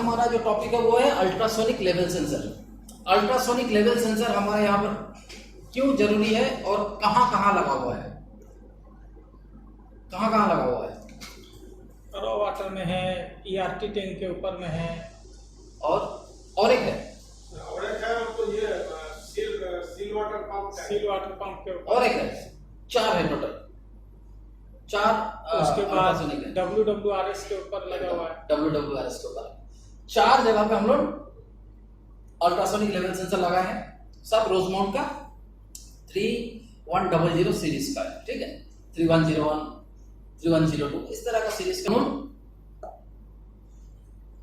हमारा जो टॉपिक है वो है ultrasonic level sensor. Ultrasonic level sensor हमारे यहाँ पर क्यों जरूरी है और कहाँ कहाँ लगा हुआ है? कहाँ कहाँ लगा हुआ है? रॉ वाटर में है, ईआरटी टैंक के ऊपर में है, और एक है तो ये सील वाटर पंप के ऊपर, और एक है। 4 है टोटल, 4। उसके बाद ultrasonic है। WWRS के ऊपर लगा हुआ है। WWRS के ऊपर 4 जगह पे हम लोग अल्ट्रासोनिक लेवल सेंसर लगाए हैं। सब रोजमाउंट का 3100 सीरीज का है, ठीक है। 3101, 3102 इस तरह का सीरीज का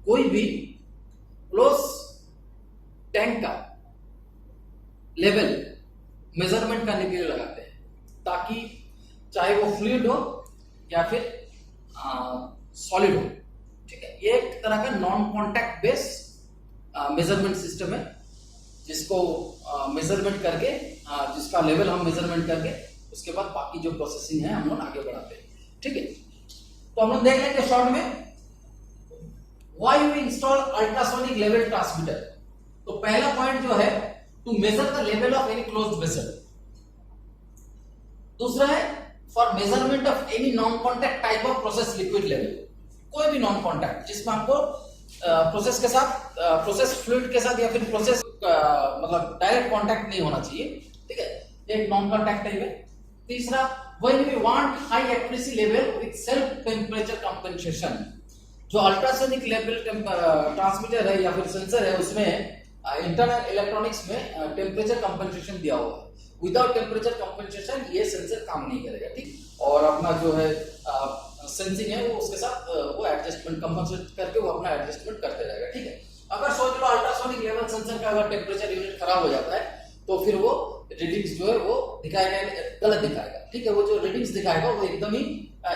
कोई भी क्लोज टैंक का लेवल मेजरमेंट करने के लिए लगाते हैं, ताकि चाहे वो फ्लूइड हो या फिर सॉलिड हो, ठीक है। ये एक तरह का non contact base measurement system है, जिसको मेजरमेंट करके जिसका लेवल हम मेजरमेंट करके उसके बाद बाकी जो प्रोसेसिंग है हम लोग आगे बढ़ाते हैं, ठीक है। तो हम लोग देख लेंगे शॉर्ट में why we install ultrasonic level transmitter. तो पहला पॉइंट जो है to measure the level of any closed vessel. दूसरा है for measurement of any non contact type of process liquid level. कोई भी नॉन कॉन्टैक्ट जिसमें हमको प्रोसेस के साथ प्रोसेस फ्लूइड के साथ या फिर प्रोसेस मतलब डायरेक्ट कांटेक्ट नहीं होना चाहिए, ठीक है। एक नॉन कांटेक्ट टाइप है। तीसरा when we want high accuracy level with self temperature compensation. जो अल्ट्रासोनिक लेवल ट्रांसमीटर है या फिर सेंसर है, उसमें इंटरनल इलेक्ट्रॉनिक्स में टेम्परेचर कंपनसेशन दिया हुआ है। विदाउट टेम्परेचर कंपनसेशन ये सेंसर काम नहीं करेगा, ठीक। और अपना जो है सेंसिंग है वो उसके साथ वो एडजस्टमेंट कंपनसेट करके वो अपना एडजस्टमेंट करते रहेगा, ठीक है। अगर सोच लो अल्ट्रासोनिक लेवल सेंसर का अगर टेम्परेचर यूनिट खराब हो जाता है तो फिर वो रीडिंग्स जो है वो दिखाएगा गलत दिखाएगा, ठीक है। वो जो रीडिंग्स दिखाएगा वो एकदम ही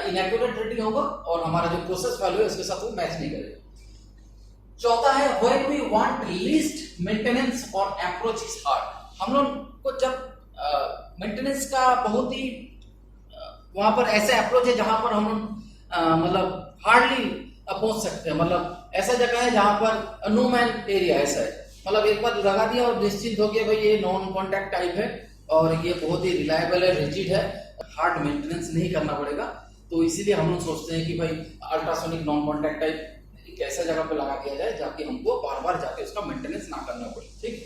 इनएक्यूरेट रीडिंग होगा और हमारा जो प्रोसेस वैल्यू है उसके साथ वो मैच नहीं करेगा। चौथा है when we want least maintenance और अप्रोच इज हार्ड। हम लोग को जब मेंटेनेंस का बहुत ही वहां पर ऐसे अप्रोच है जहां पर हम मतलब हार्डली पहुंच सकते हैं, मतलब ऐसा जगह है जहां पर नो मैन एरिया ऐसा है, मतलब एक बार लगा दिया और निश्चित हो गया भाई ये नॉन कॉन्टैक्ट टाइप है और ये बहुत ही रिलायबल है, रिजिड है, हार्ड मेंटेनेंस नहीं करना पड़ेगा। तो इसीलिए हम लोग सोचते हैं कि भाई अल्ट्रासोनिक नॉन कॉन्टैक्ट टाइप एक ऐसा जगह पे लगा दिया जाए जहाँ हमको बार बार जाके उसका मेंटेनेंस ना करना पड़े, ठीक है।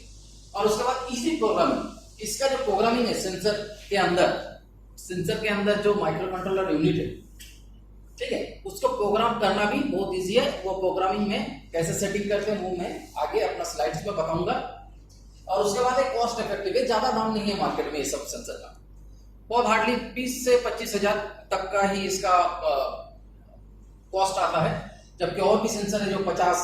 और उसके बाद इजी प्रोग्रामिंग, इसका जो प्रोग्रामिंग है सेंसर के अंदर जो माइक्रो कंट्रोलर यूनिट है, ठीक है, उसको प्रोग्राम करना भी बहुत इजी है। वो प्रोग्रामिंग में कैसे सेटिंग करते हैं वो मैं आगे अपना स्लाइड्स में बताऊंगा। और उसके बाद एक कॉस्ट इफेक्टिव है, ज्यादा दाम नहीं है मार्केट में ये सब सेंसर का, बहुत हार्डली 20 से 25 हजार तक का ही इसका कॉस्ट आता है, जबकि और भी सेंसर है जो 50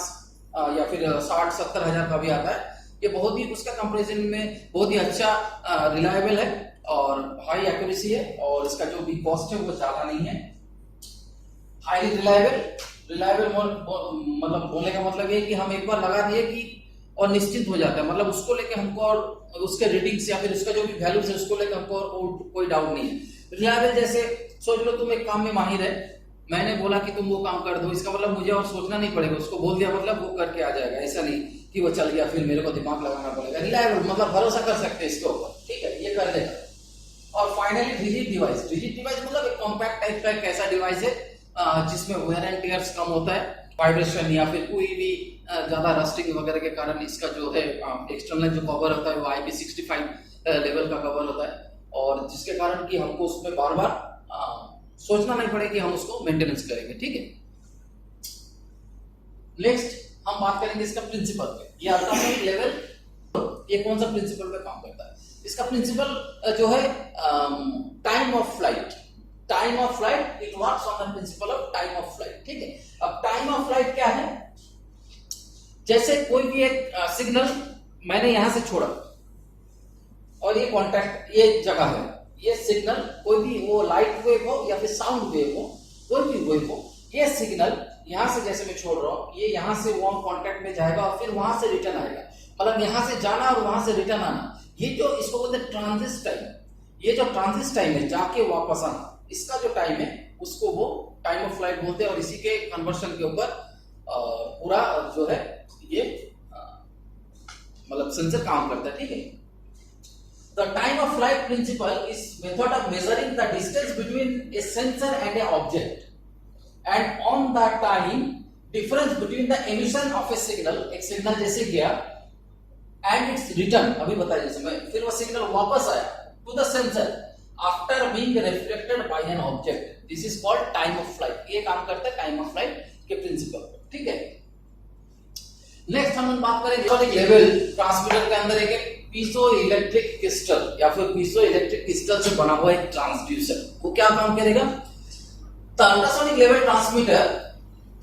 या फिर 60-70 हजार का भी आता है। ये बहुत ही उसका कंपैरिजन में बहुत ही अच्छा रिलायबल है और हाई एक्यूरेसी है, और इसका जो भी कॉस्ट है वो ज्यादा नहीं है। हाईली रिलायबल मतलब बोलने का मतलब ये कि हम एक बार लगा दिए कि और निश्चिंत हो जाता है, मतलब उसको लेके हमको और उसके रीडिंग्स या फिर उसका जो भी वैल्यूज है उसको लेके हमको और कोई डाउट नहीं है। रिलायबल जैसे सोच लो तुम एक काम में माहिर है, मैंने बोला कि तुम वो काम कर दो, इसका मतलब मुझे और सोचना नहीं पड़ेगा, उसको बोल दिया मतलब वो करके आ जाएगा। ऐसा नहीं कि वो चल गया फिर मेरे को दिमाग लगाना पड़ेगा। रिलायबल मतलब भरोसा कर सकते हैं इसके ऊपर, ठीक है, ये कर देगा। और फाइनली रिजिड डिवाइस मतलब एक कॉम्पैक्ट टाइप का एक ऐसा डिवाइस है जिसमें वेयर एंड टियर्स कम होता है, वाइब्रेशन या फिर कोई भी ज्यादा रस्टिंग वगैरह के कारण इसका जो है एक्सटर्नल जो कवर होता है वो IP65 लेवल का कवर होता है, और जिसके कारण कि हमको उसमें बार बार सोचना नहीं पड़े कि हम उसको मेंटेनेंस करेंगे, ठीक है। नेक्स्ट हम बात करेंगे इसका प्रिंसिपल पे। ये अल्ट्रासोनिक लेवल ये कौन सा प्रिंसिपल पे काम करता है? इसका प्रिंसिपल जो है time of flight it works on the principle of time of flight, ठीक है। अब टाइम ऑफ फ्लाइट क्या है? जैसे कोई भी एक सिग्नल मैंने यहां से छोड़ा और ये कांटेक्ट ये जगह है, ये सिग्नल कोई भी वो लाइट वेव हो या फिर साउंड वेव हो, कोई भी वेव हो, ये सिग्नल यहां से जैसे मैं छोड़ रहा हूं, ये यहां से वो कांटेक्ट में जाएगा और फिर वहां से रिटर्न आएगा, मतलब यहां से जाना और वहां से रिटर्न आना। ये जो इसको बोलते हैं ट्रांजिट टाइम, ये जो ट्रांजिट टाइम है जाके वापस आना, इसका जो टाइम है उसको वो टाइम ऑफ फ्लाइट बोलते हैं। और इसी के कन्वर्शन के ऊपर पूरा जो है ये मतलब सेंसर काम करता है, ठीक है। The time of flight principle is method of measuring the distance between a sensor and a object, and on the time difference between the emission of a signal, एक सिग्नल जैसे गया and its return, अभी बताया जैसे मैं, फिर वो signal वापस आया to the sensor after being reflected by an object. This is called time of flight. ये काम करता है टाइम ऑफ फ्लाइट के प्रिंसिपल, ठीक है। नेक्स्ट हम बात करेंगे एक लेवल ट्रांसमीटर के अंदर एक पीजो इलेक्ट्रिक क्रिस्टल या फिर पीजो इलेक्ट्रिक क्रिस्टल से बना हुआ एक ट्रांसड्यूसर, वो क्या काम करेगा। The ultrasonic level transmitter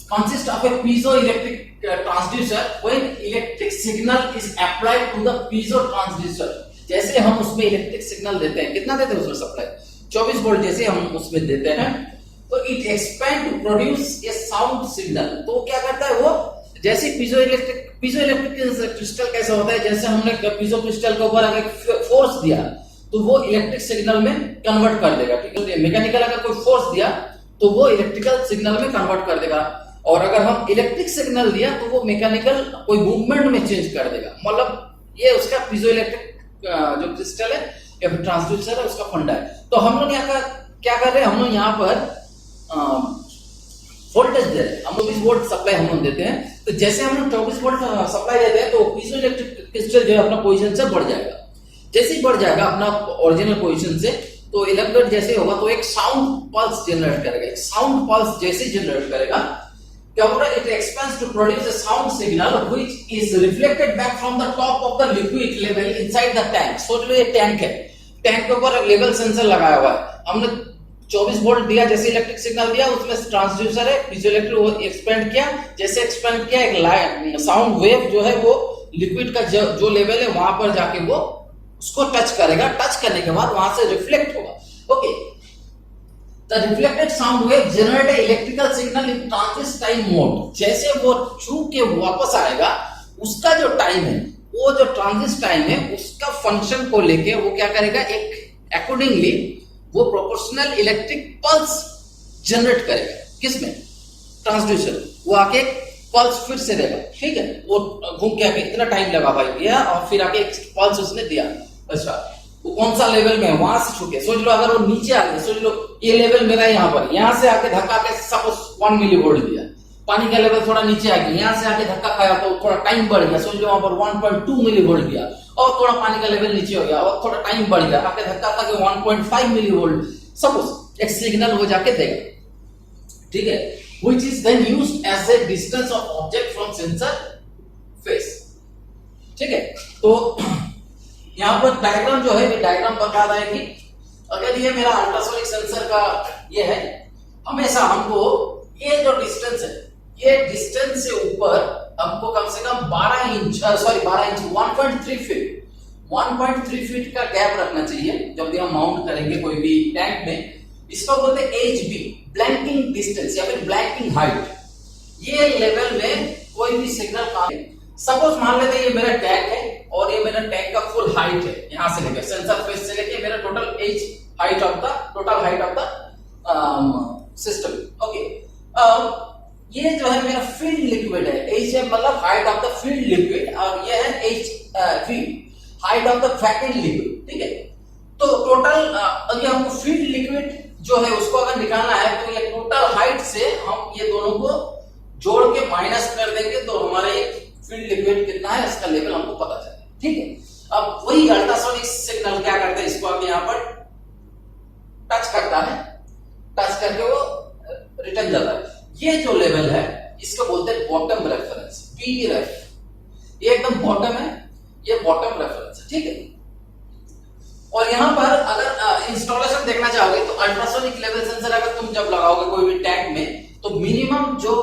consists of a piezoelectric transducer when electric signal is applied to the piezo transducer. जैसे हम उसमें इलेक्ट्रिक सिग्नल देते हैं, कितना देते हैं उसमें सप्लाई 24 वोल्ट जैसे हम उसमें देते हैं, तो it expand to produce a sound signal. तो क्या करता है वो, जैसे पीजोइलेक्ट्रिक क्रिस्टल कैसा होता है, जैसे हमने पीजो क्रिस्टल के ऊपर अगर फोर्स दिया तो वो इलेक्ट्रिक सिग्नल में कन्वर्ट कर देगा, ठीक है। मैकेनिकल अगर कोई फोर्स दिया तो वो इलेक्ट्रिकल सिग्नल में कन्वर्ट कर देगा, और अगर हम इलेक्ट्रिक सिग्नल दिया तो वो मैकेनिकल कोई मूवमेंट में चेंज कर देगा। मतलब ये उसका पीजोइलेक्ट्रिक जो क्रिस्टल है या फिर ट्रांसड्यूसर है उसका फंडा है। तो हम लोग यहाँ क्या कर रहे हैं, हम लोग यहाँ पर वोल्टेज दे रहे हैं, हम 24 वोल्ट सप्लाई हम लोग देते हैं। तो जैसे हम लोग 24 वोल्ट सप्लाई देते हैं तो पीजोइलेक्ट्रिक क्रिस्टल जो है अपना पोजीशन से बढ़ जाएगा। जैसे ही बढ़ जाएगा अपना ओरिजिनल पोजीशन से, तो इलेक्ट्रोड जैसे होगा तो एक साउंड पल्स जनरेट करेगा। एक साउंड पल्स जैसे जनरेट करेगा क्या होगा, it expands to produce a sound signal which is reflected back from the top of the liquid level inside the tank. सोच लो ये टैंक है, टैंक के ऊपर एक लेवल सेंसर लगाया हुआ है, हमने 24 वोल्ट दिया, जैसे इलेक्ट्रिक सिग्नल दिया उसमें ट्रांसड्यूसर है, पीजोइलेक्ट्रिक वो एक्सपेंड किया, जैसे एक्सपेंड किया एक साउंड वेव जो है वो लिक्विड का जो लेवल है वहां पर जाके वो उसको टच करेगा, टच करने के बाद वहां से रिफ्लेक्ट होगा। Okay, the reflected sound wave generate a electrical signal in transit time mode. जैसे वो छू के वापस आएगा उसका जो टाइम है, वो जो ट्रांजिट टाइम है उसका फंक्शन को लेके वो क्या करेगा, एक अकॉर्डिंगली वो प्रोपोर्शनल इलेक्ट्रिक पल्स जनरेट करेगा। किसमें, ट्रांसड्यूसर, वो आके पल्स फिर से देगा, ठीक है। वो घूम के आके इतना टाइम लगा भाई गया और फिर आके एक पल्स उसने दिया। अच्छा, वो कौन सा लेवल में है वहां से छू के, सोच लो अगर वो नीचे आ गया, सोच लो ये लेवल मेरा यहाँ पर, यहाँ से आके धक्का के सपोज 1 मिली वोल्ट दिया, पानी का लेवल थोड़ा नीचे आ गया, यहाँ से आके धक्का खाया तो थोड़ा टाइम बढ़ गया, सोच लो वहां पर 1.2 मिली वोल्ट दिया, और थोड़ा पानी का लेवल नीचे हो गया और थोड़ा टाइम बढ़ गया, आके धक्का खा के 1.5 मिली वोल्ट सपोज एक सिग्नल हो जाके देगा, ठीक है, which is then used as a distance of object from sensor face, ठीक है। तो यहाँ पर डायग्राम जो है, ये डायग्राम बता रहा है कि अगर ये मेरा अल्ट्रासोनिक सेंसर का ये है, हमेशा हमको ये जो डिस्टेंस है, ये डिस्टेंस से ऊपर हमको कम से कम 1.3 फीट का गैप रखना चाहिए जब भी हम माउंट करेंगे कोई भी टैंक में। इसको बोलते हैं HB, ब्लैंकिंग डिस्टेंस या फिर ब्लैंकिंग हाइट। ये लेवल में कोई भी सिग्नल काम, सपोज मान लेते हैं ये मेरा टैंक है और ये मेरा टैंक का फुल हाइट है, यहां से लेकर सेंसर फेस से लेकर मेरा total height of the system. Okay, ये जो है मेरा फील्ड लिक्विड है, H है मतलब height of the field liquid, और ये है HV, height of the vacuum liquid, ठीक है। तो टोटल अगर हमको फील्ड लिक्विड जो है उसको अगर निकालना है तो ये टोटल हाइट से हम ये दोनों को जोड़ के माइनस कर देंगे तो हमारा ये फील्ड लिक्विड कितना है इसका लेवल हमको पता चलेगा, ठीक है। अब वही अल्ट्रासोनिक सिग्नल क्या करता है, इसको आगे यहाँ पर टच करता है, टच करके वो रिटर्न जाता है। ये जो लेवल है इसको बोलते हैं बॉटम रेफरेंस, BREF, ये एकदम बॉटम है, ये बॉटम रेफरेंस है, ठीक है। और यहाँ पर अगर इंस्टॉलेशन देखना चाहोगे तो अल्ट्रासोनिक लेवल सेंसर अगर तुम जब लगाओगे कोई भी टैंक में तो मिनिमम जो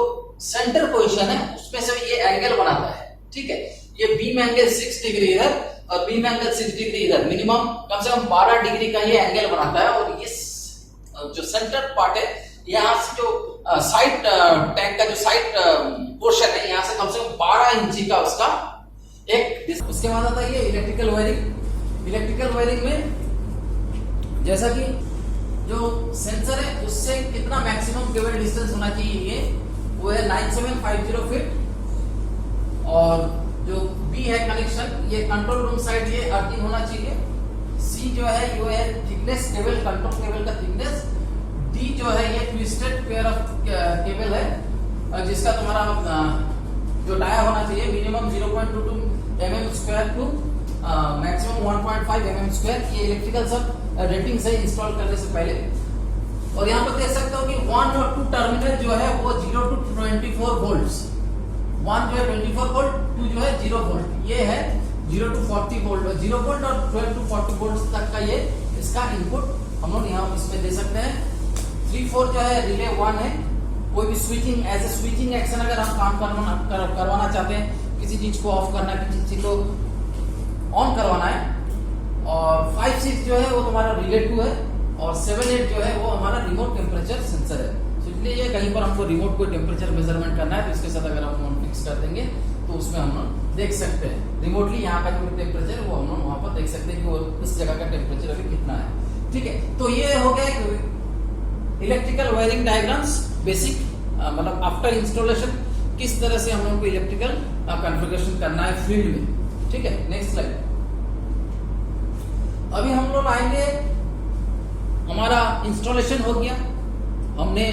सेंटर पोजीशन है उसमें से ये एंगल बनाता है, ठीक है। ये बीम एंगल 6 डिग्री इधर और बीम एंगल 6 डिग्री इधर, मिनिमम कम से कम 12 डिग्री का ये एंगल बनाता है। और ये जो सेंटर पार्ट है, यहाँ से जो साइड टैंक का जो साइड पोर्शन है, यहाँ से कम से कम 12 इंची का उसका एक। उसके बाद आता है ये इलेक्ट्रिकल वायरिंग। इलेक्ट्रिकल वायरिंग में जैसा कि जो सेंसर है उससे कितना मैक्सिमम केबल डिस्टेंस होना चाहिए, ये वो है 9750 फीट और जो बी है कनेक्शन, ये कंट्रोल रूम साइड ये अर्थिंग होना चाहिए। सी जो है ये है थिकनेस केबल, कंट्रोल केबल का थिकनेस। डी जो है ये ट्विस्टेड पेयर ऑफ केबल है जिसका तुम्हारा जो डाया होना चाहिए minimum 0.22 mm square to maximum 1.5 mm square. ये इलेक्ट्रिकल सब रेटिंग से इंस्टॉल करने से पहले। और यहाँ पर देख सकते हो कि 1 और 2 टर्मिनल जो है वो 0 to 24 वोल्ट्स, 1 जो है 24 वोल्ट, 2 जो है 0 वोल्ट। ये है 0 to 40 वोल्ट, 0 वोल्ट और 12 to 40 वोल्ट तक का ये इसका इनपुट हम लोग यहाँ इसमें दे सकते हैं। 3-4 जो है रिले 1 है। कोई भी switching as a switching action अगर हम काम करवाना चाहते हैं, किसी चीज को ऑफ करना है, किसी चीज को ऑन करवाना है। और 5-6 जो है वो तुम्हारा रिले 2 है और 7-8 जो है वो हमारा रिमोट टेम्परेचर सेंसर है। तो इसलिए ये कहीं पर हमको रिमोट को टेम्परेचर मेजरमेंट करना है तो इसके साथ अगर हम फिक्स कर देंगे तो उसमें हम लोग देख सकते हैं रिमोटली यहाँ का जो टेम्परेचर है वो हम लोग वहाँ पर देख सकते हैं कि वो इस जगह का टेम्परेचर अभी कितना है। ठीक है, तो ये हो गया इलेक्ट्रिकल वायरिंग डायग्राम्स बेसिक, मतलब आफ्टर इंस्टॉलेशन किस तरह से हम लोग को इलेक्ट्रिकल कॉन्फ़िगरेशन करना है फील्ड में। ठीक है, नेक्स्ट स्लाइड। अभी हम लोग आएंगे, हमारा इंस्टॉलेशन हो गया, हमने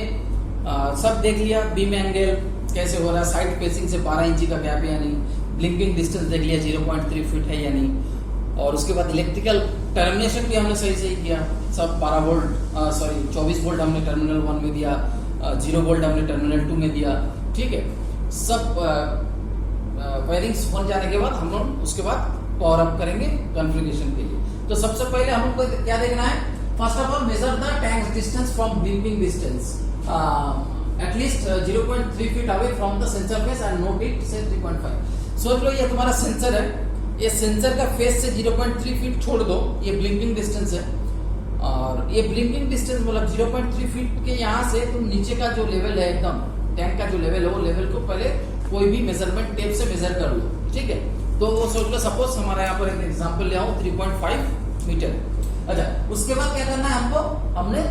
सब देख लिया, बीम एंगल कैसे हो रहा है, साइड स्पेसिंग से 12 इंची का गैप है या नहीं, ब्लिंकिंग डिस्टेंस देख लिया 0.3 फीट है या नहीं, और उसके बाद इलेक्ट्रिकल टर्मिनेशन भी हमने सही किया, सब 12 वोल्ट 24 वोल्ट हमने टर्मिनल 1 में दिया, 0 वोल्ट हमने टर्मिनल 2 में दिया। ठीक है, सब वायरिंग्स बन जाने के बाद हम लोग उसके बाद पावर अप करेंगे कॉन्फ़िगरेशन के लिए। तो सबसे पहले हम लोग को क्या देखना है, first of all measure the tank distance from blinking distance at least 0.3 feet away from the sensor face and note it say 3.5। सोच लो ये तुम्हारा सेंसर है, ये सेंसर का फेस से 0.3 फीट छोड़ दो, ये ब्लिंकिंग डिस्टेंस है। और ये ब्लिंकिंग डिस्टेंस मतलब 0.3 फीट के यहाँ से तुम नीचे का जो लेवल है एकदम टैंक का जो लेवल है वो लेवल को पहले कोई भी मेजरमेंट टेप से मेजर कर लो। ठीक है, तो वो सोच लो सपोज हमारा यहाँ पर एक एग्जाम्पल ले आओ 3.5 मीटर। अच्छा, उसके बाद क्या करना है हमको, हमने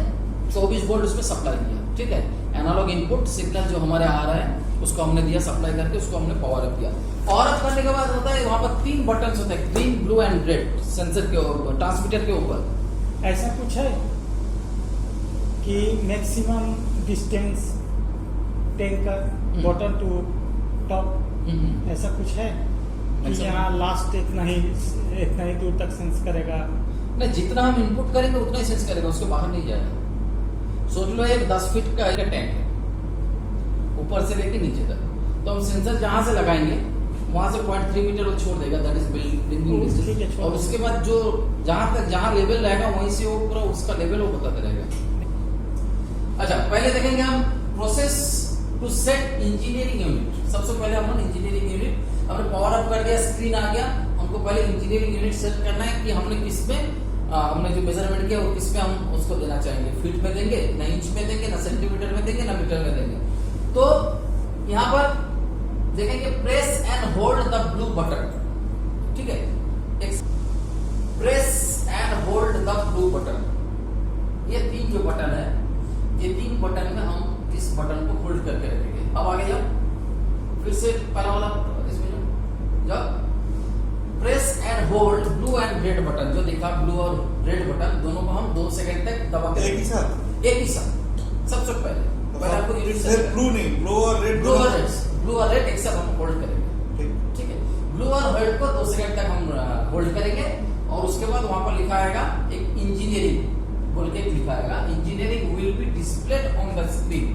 24 वोल्ट उसमें सप्लाई दिया। ठीक है, एनालॉग इनपुट सिग्नल जो हमारे आ रहा है उसको हमने दिया सप्लाई करके, उसको हमने पावर अप किया। पावर अप करने के बाद होता है वहां पर 3 बटन्स होते हैं, green blue and red, sensor के ऊपर, ट्रांसमीटर के ऊपर। ऐसा कुछ है कि मैक्सिमम डिस्टेंस टैंक का बॉटम टू टॉप, ऐसा कुछ है कि यहाँ लास्ट इतना ही दूर तक सेंस करेगा? नहीं, जितना हम इनपुट करेंगे उतना ही सेंस करेगा, उसके बाहर नहीं जाएगा। सोच लो एक 10 फीट का टैंक है ऊपर से लेके नीचे तक, तो हम सेंसर जहां से लगाएंगे वहां से 0.3 मीटर वो छोड़ देगा, दैट इज ब्लिंकिंग डिस्टेंस। और उसके बाद जो जहां लेवल रहेगा वहीं से वो पूरा उसका लेवल वो बताता रहेगा। अच्छा, पहले देखेंगे हम process to set engineering unit. सबसे पहले हम इंजीनियरिंग यूनिट, हमने पावर अप कर दिया, स्क्रीन आ गया, हमको पहले इंजीनियरिंग यूनिट सेट करना है कि हमने किसमें हमने जो मेजरमेंट किया वो किस पे हम उसको देना चाहेंगे, फीट में देंगे, ना इंच में देंगे, ना सेंटीमीटर में देंगे, ना मीटर में देंगे। तो यहाँ पर देखेंगे press and hold the blue button. ठीक है, press and hold the blue button, ये 3 जो बटन है, ये 3 बटन में हम इस बटन को होल्ड करके रखेंगे। अब आगे जाओ, फिर से पहला वाला इसमें जाओ, press and hold blue and red button, जो देखा ब्लू और रेड बटन दोनों को हम 2 सेकंड तक दबाते एक ही साथ सबसे पहले आपको ब्लू नहीं, ब्लू और रेड, ब्लू और रेड एक साथ हम होल्ड करेंगे। ठीक है, ब्लू और रेड को 2 सेकंड तक हम होल्ड करेंगे और उसके बाद वहां पर लिखा आएगा एक इंजीनियरिंग बोल के लिखा आएगा, engineering will be displayed on the screen.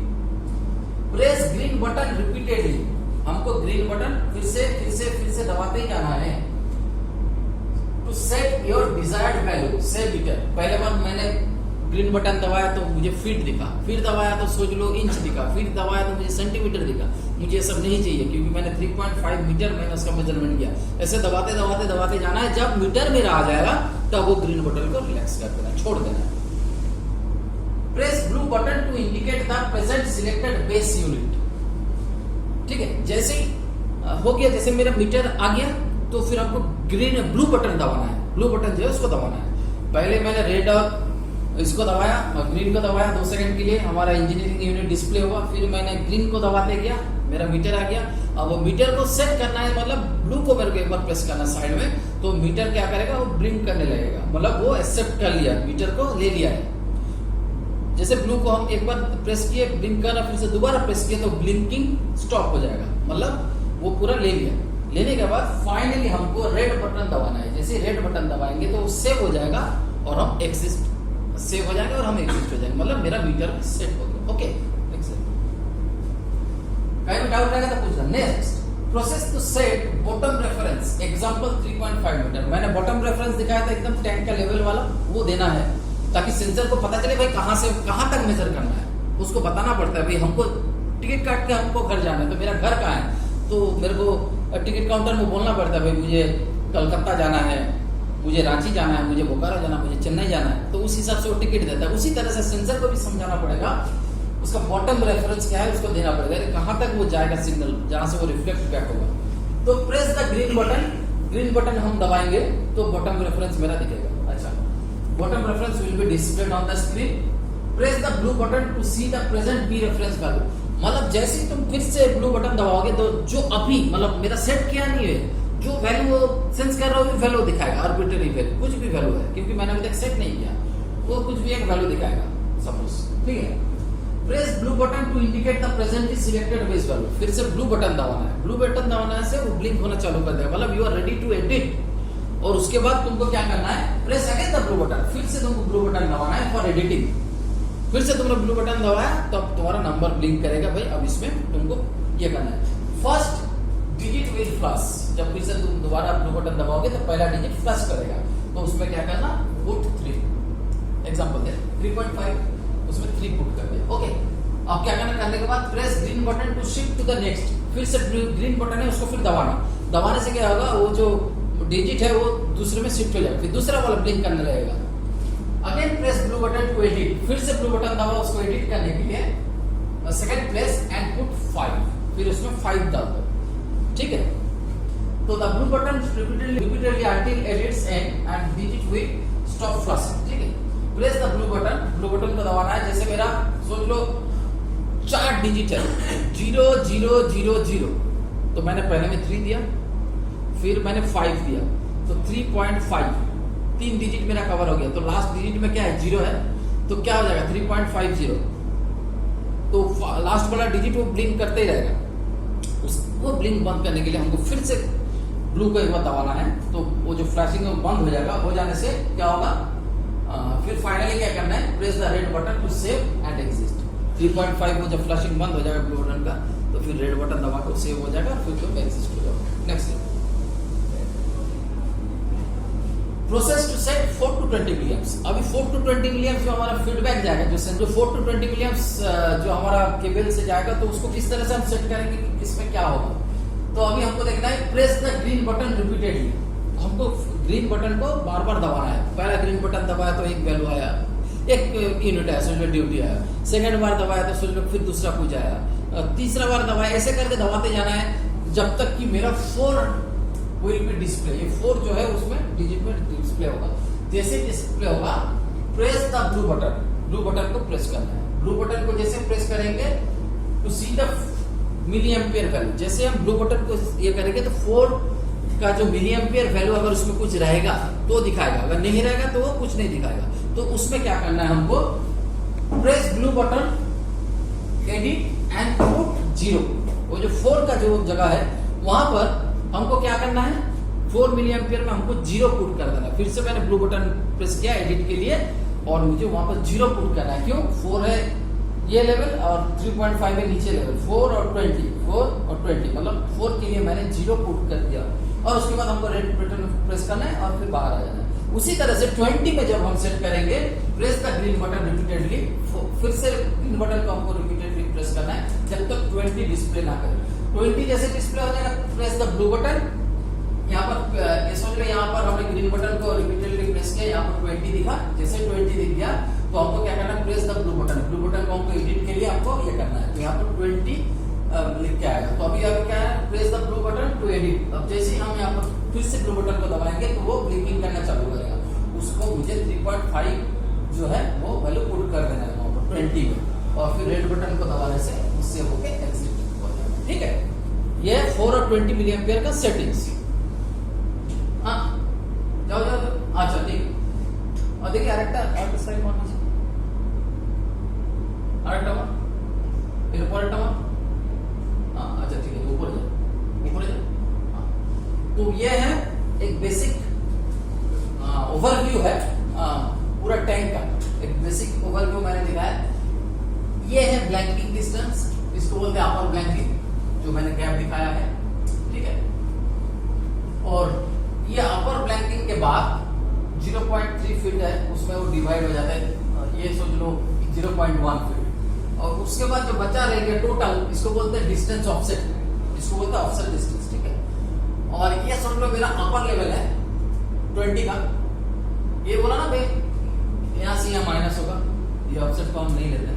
Press green button repeatedly, हमको ग्रीन बटन फिर से दबाते ही जाना है to set your desired value से मीटर। पहले बार मैंने ग्रीन बटन दबाया तो मुझे फीट दिखा, फिर दबाया तो सोच लो इंच दिखा, फिर दबाया तो मुझे सेंटीमीटर दिखा। मुझे ये सब नहीं चाहिए क्योंकि मैंने 3.5 मीटर मैंने उसका मेजरमेंट किया। ऐसे दबाते जाना है, जब मीटर मेरा आ जाएगा तब वो ग्रीन बटन को रिलैक्स कर देना, छोड़ देना। Press blue button to indicate the present selected base unit. ठीक है, जैसे ही हो गया, जैसे मेरा मीटर आ गया तो फिर आपको ब्लू बटन दबाना है, ब्लू बटन जो है उसको दबाना है। पहले मैंने रेड और इसको दबाया और ग्रीन को दबाया 2 सेकंड के लिए, हमारा इंजीनियरिंग यूनिट डिस्प्ले हुआ। फिर मैंने ग्रीन को दबाते गया, मेरा मीटर आ गया। अब वो मीटर को सेट करना है, मतलब ब्लू को मेरे को एक बार प्रेस करना साइड में, तो मीटर क्या करेगा, वो ब्लिंक करने लगेगा, मतलब वो एक्सेप्ट कर लिया, मीटर को ले लिया है। जैसे ब्लू को हम एक बार प्रेस किए, ब्लिंक करना, फिर से दोबारा प्रेस किए तो ब्लिंकिंग स्टॉप हो जाएगा, मतलब वो पूरा ले लिया। लेने के बाद फाइनली हमको रेड बटन दबाना है। जैसे रेड बटन दबाएंगे तो वो सेव हो जाएगा और हम एग्जिस्ट सेव हो जाएगा और हम एग्जिस्ट हो जाएंगे, मतलब मेरा मीटर सेट हो गया। ओके, कहीं भी डाउट रहेगा तो पूछना। Next, process to set bottom reference, example 3.5 metre. मैंने बॉटम रेफरेंस दिखाया था एकदम टैंक का लेवल वाला, वो देना है ताकि सेंसर को पता चले भाई कहां से कहां तक मेजर करना है। उसको बताना पड़ता है भाई हमको टिकट काट के हमको घर जाना है, तो मेरा घर कहाँ है, तो मेरे को टिकट काउंटर में बोलना पड़ता है भाई मुझे कलकत्ता जाना है, मुझे रांची जाना है, मुझे बोकारो जाना है, मुझे चेन्नई जाना है, तो उस हिसाब से वो टिकट देता है। उसी तरह से सेंसर को भी समझाना पड़ेगा उसका बॉटम रेफरेंस क्या है, उसको देना पड़ेगा कहां तक वो जाएगा सिग्नल, जहां से वो रिफ्लेक्ट बैक होगा। तो press the green button, green button हम दबाएंगे तो बॉटम रेफरेंस मेरा दिखेगा। अच्छा, bottom reference will be displayed on the screen. Press the blue button to see the present B reference value, मतलब जैसे ही तुम फिर से ब्लू बटन दबाओगे तो जो अभी मतलब मेरा सेट किया नहीं है, जो वैल्यू सेंस कर रहा है वो वैल्यू दिखाएगा, आर्बिट्ररी वैल्यू, कुछ भी वैल्यू है, क्योंकि मैंने अभी तक सेट नहीं किया, वो कुछ भी एक वैल्यू दिखाएगा सपोज, ठीक है। Press blue button to indicate the presently selected base value, फिर से ब्लू बटन दबाना है। ब्लू बटन दबाने से वो ब्लिंक होना चालू कर देगा, मतलब you are ready to edit. और उसके बाद तुमको क्या करना है, press again the blue button, फिर से तुमको ब्लू बटन दबाना है फॉर एडिटिंग। फिर से तुमने ब्लू बटन दबाया तो अब तुम्हारा नंबर ब्लिंक करेगा भाई, अब इसमें तुमको ये करना है। फर्स्ट डिजिट विल फ्लश, जब फिर से तुम दोबारा ब्लू बटन दबाओगे तो पहला डिजिट फ्लश करेगा, तो उसमें क्या करना, पुट 3, एग्जांपल दे 3.5, उसमें 3 पुट कर दिया। ओके, अब क्या करना, करने के बाद press green button to shift to the next, फिर से ग्रीन बटन है उसको फिर दबाना, दबाने से क्या होगा, वो जो डिजिट है वो दूसरे में शिफ्ट हो जाएगा, फिर दूसरा वाला ब्लिंक करने लगेगा। Again press blue button to edit, फिर से ब्लू बटन दबाओ उसको एडिट करने के लिए। सेकंड प्रेस एंड पुट 5, फिर उसमें 5 डाल दो, ठीक है। तो the blue button repeatedly until edits end and digit will stop flashing, ठीक है। प्रेस द ब्लू बटन को दबाना है। जैसे मेरा सोच लो 4 डिजिट है, 0 0 0 0, तो मैंने पहले में 3 दिया, फिर मैंने 5 दिया, तो 3.5, 3 डिजिट मेरा कवर हो गया। तो लास्ट डिजिट में क्या है, 0 है, तो क्या हो जाएगा 3.50, तो लास्ट वाला डिजिट वो ब्लिंक करते ही रहेगा। उसको ब्लिंक बंद करने के लिए हमको फिर से ब्लू को एक बार दबाना है, तो वो जो फ्लैशिंग बंद हो जाएगा। हो जाने से क्या होगा, फिर फाइनली क्या करना है, press the red button to save and exist. 3.5 वो जब फ्लैशिंग बंद हो जाएगा ब्लू बटन का, तो फिर रेड बटन दबा के सेव हो जाएगा, फिर तुम एग्जिस्ट हो जाओगे। Next, process to set 4 to 20 milliamps. अभी 4 to 20 मिलियम्स जो हमारा फीडबैक जाएगा, जो 4 to 20 मिलियम्स जो हमारा केबल से जाएगा, तो उसको किस तरह से हम सेट करेंगे कि किसमें क्या होगा। तो अभी हमको देखना है, press the green button repeatedly, हमको ग्रीन बटन को बार बार दबाना है। पहला ग्रीन बटन दबाया तो एक वैल्यू आया, एक यूनिट आया, सोच लो ड्यूटी आया। सेकंड बार दबाया तो सोच लो फिर दूसरा कुछ आया, तीसरा बार दबाया, ऐसे करके दबाते जाना है जब तक कि मेरा 4 विल बी डिस्प्ले, ये 4 जो है उसमें डिजिट में डिस्प्ले होगा। जैसे डिस्प्ले होगा, प्रेस द ब्लू बटन को प्रेस करना है। ब्लू बटन को जैसे प्रेस करेंगे to see the milliampere value, जैसे हम ब्लू बटन को ये करेंगे तो 4 का जो मिली एम्पियर वैल्यू अगर उसमें कुछ रहेगा तो दिखाएगा, अगर नहीं रहेगा तो वो कुछ नहीं दिखाएगा। तो उसमें क्या करना है हमको, press blue button edit and put 0, वो जो 4 का जो जगह है वहां पर हमको क्या करना है, 4 मिली एम्पियर में हमको 0 पुट कर देना। फिर से मैंने ब्लू बटन प्रेस किया एडिट के लिए, और मुझे वहां पर 0 पुट करना है। क्यों, 4 है ये लेवल और 3.5 है नीचे लेवल, 4 और 20, 4 और 20, मतलब 4 के लिए मैंने 0 पुट कर दिया। और उसके बाद हमको रेड बटन प्रेस करना है और फिर बाहर आ जाना है। उसी तरह से 20 में जब हम सेट करेंगे, press the green button repeatedly, फिर से ग्रीन बटन को हमको रिपीटेडली प्रेस करना है जब तक 20 डिस्प्ले ना करे। 20 जैसे डिस्प्ले हो जाएगा, प्रेस द ब्लू बटन, यहाँ पर ये समझ लो, यहाँ पर हमने ग्रीन बटन को रिपीटेडली प्रेस किया, यहाँ पर 20 दिखा, जैसे 20 दिख गया तो हमको क्या करना है, प्रेस द ब्लू बटन को हमको एडिट के लिए आपको ये करना है, तो यहाँ पर 20 लिख के आएगा। तो अभी क्या है, press the blue button to edit. अब जैसे ही हम यहाँ पर फिर से ब्लू बटन को दबाएंगे तो वो ब्लिंकिंग करना चालू करेगा। उसको मुझे 3.5 जो है वो वैल्यू पुट कर देना है वहां पर 20 में, और फिर रेड बटन को दबाने से उससे होके एग्जिट हो जाएगा। ठीक है, ये 4 और 20 मिली एम्पियर का सेटिंग्स। हाँ जाओ जाओ, अच्छा ठीक है। और देखिए आरेक्टर साइड मान लीजिए, आरेक्टर मान, फिर ऊपर मान। हाँ अच्छा ठीक है, ऊपर जाओ, ऊपर जाओ। हाँ, तो ये है एक बेसिक ओवरव्यू है पूरा टैंक का, एक बेसिक ओवरव्यू मैंने दिखाया। ये है ब्लैंकिंग डिस्टेंस, इसको बोलते हैं अपर ब्लैंकिंग, जो मैंने गैप दिखाया है। ठीक है, और ये अपर ब्लैंकिंग के बाद 0.3 फीट है, उसमें वो डिवाइड हो जाता है, ये सोच लो 0.1 फीट, और उसके बाद जो बचा रह गया टोटल, इसको बोलते हैं डिस्टेंस ऑफसेट, इसको बोलते हैं ऑफसेट डिस्टेंस। ठीक है, और ये समझ लो मेरा अपर लेवल है 20 का। ये बोला ना भाई यहाँ से यहाँ माइनस होगा, ये ऑफसेट को हम नहीं लेते।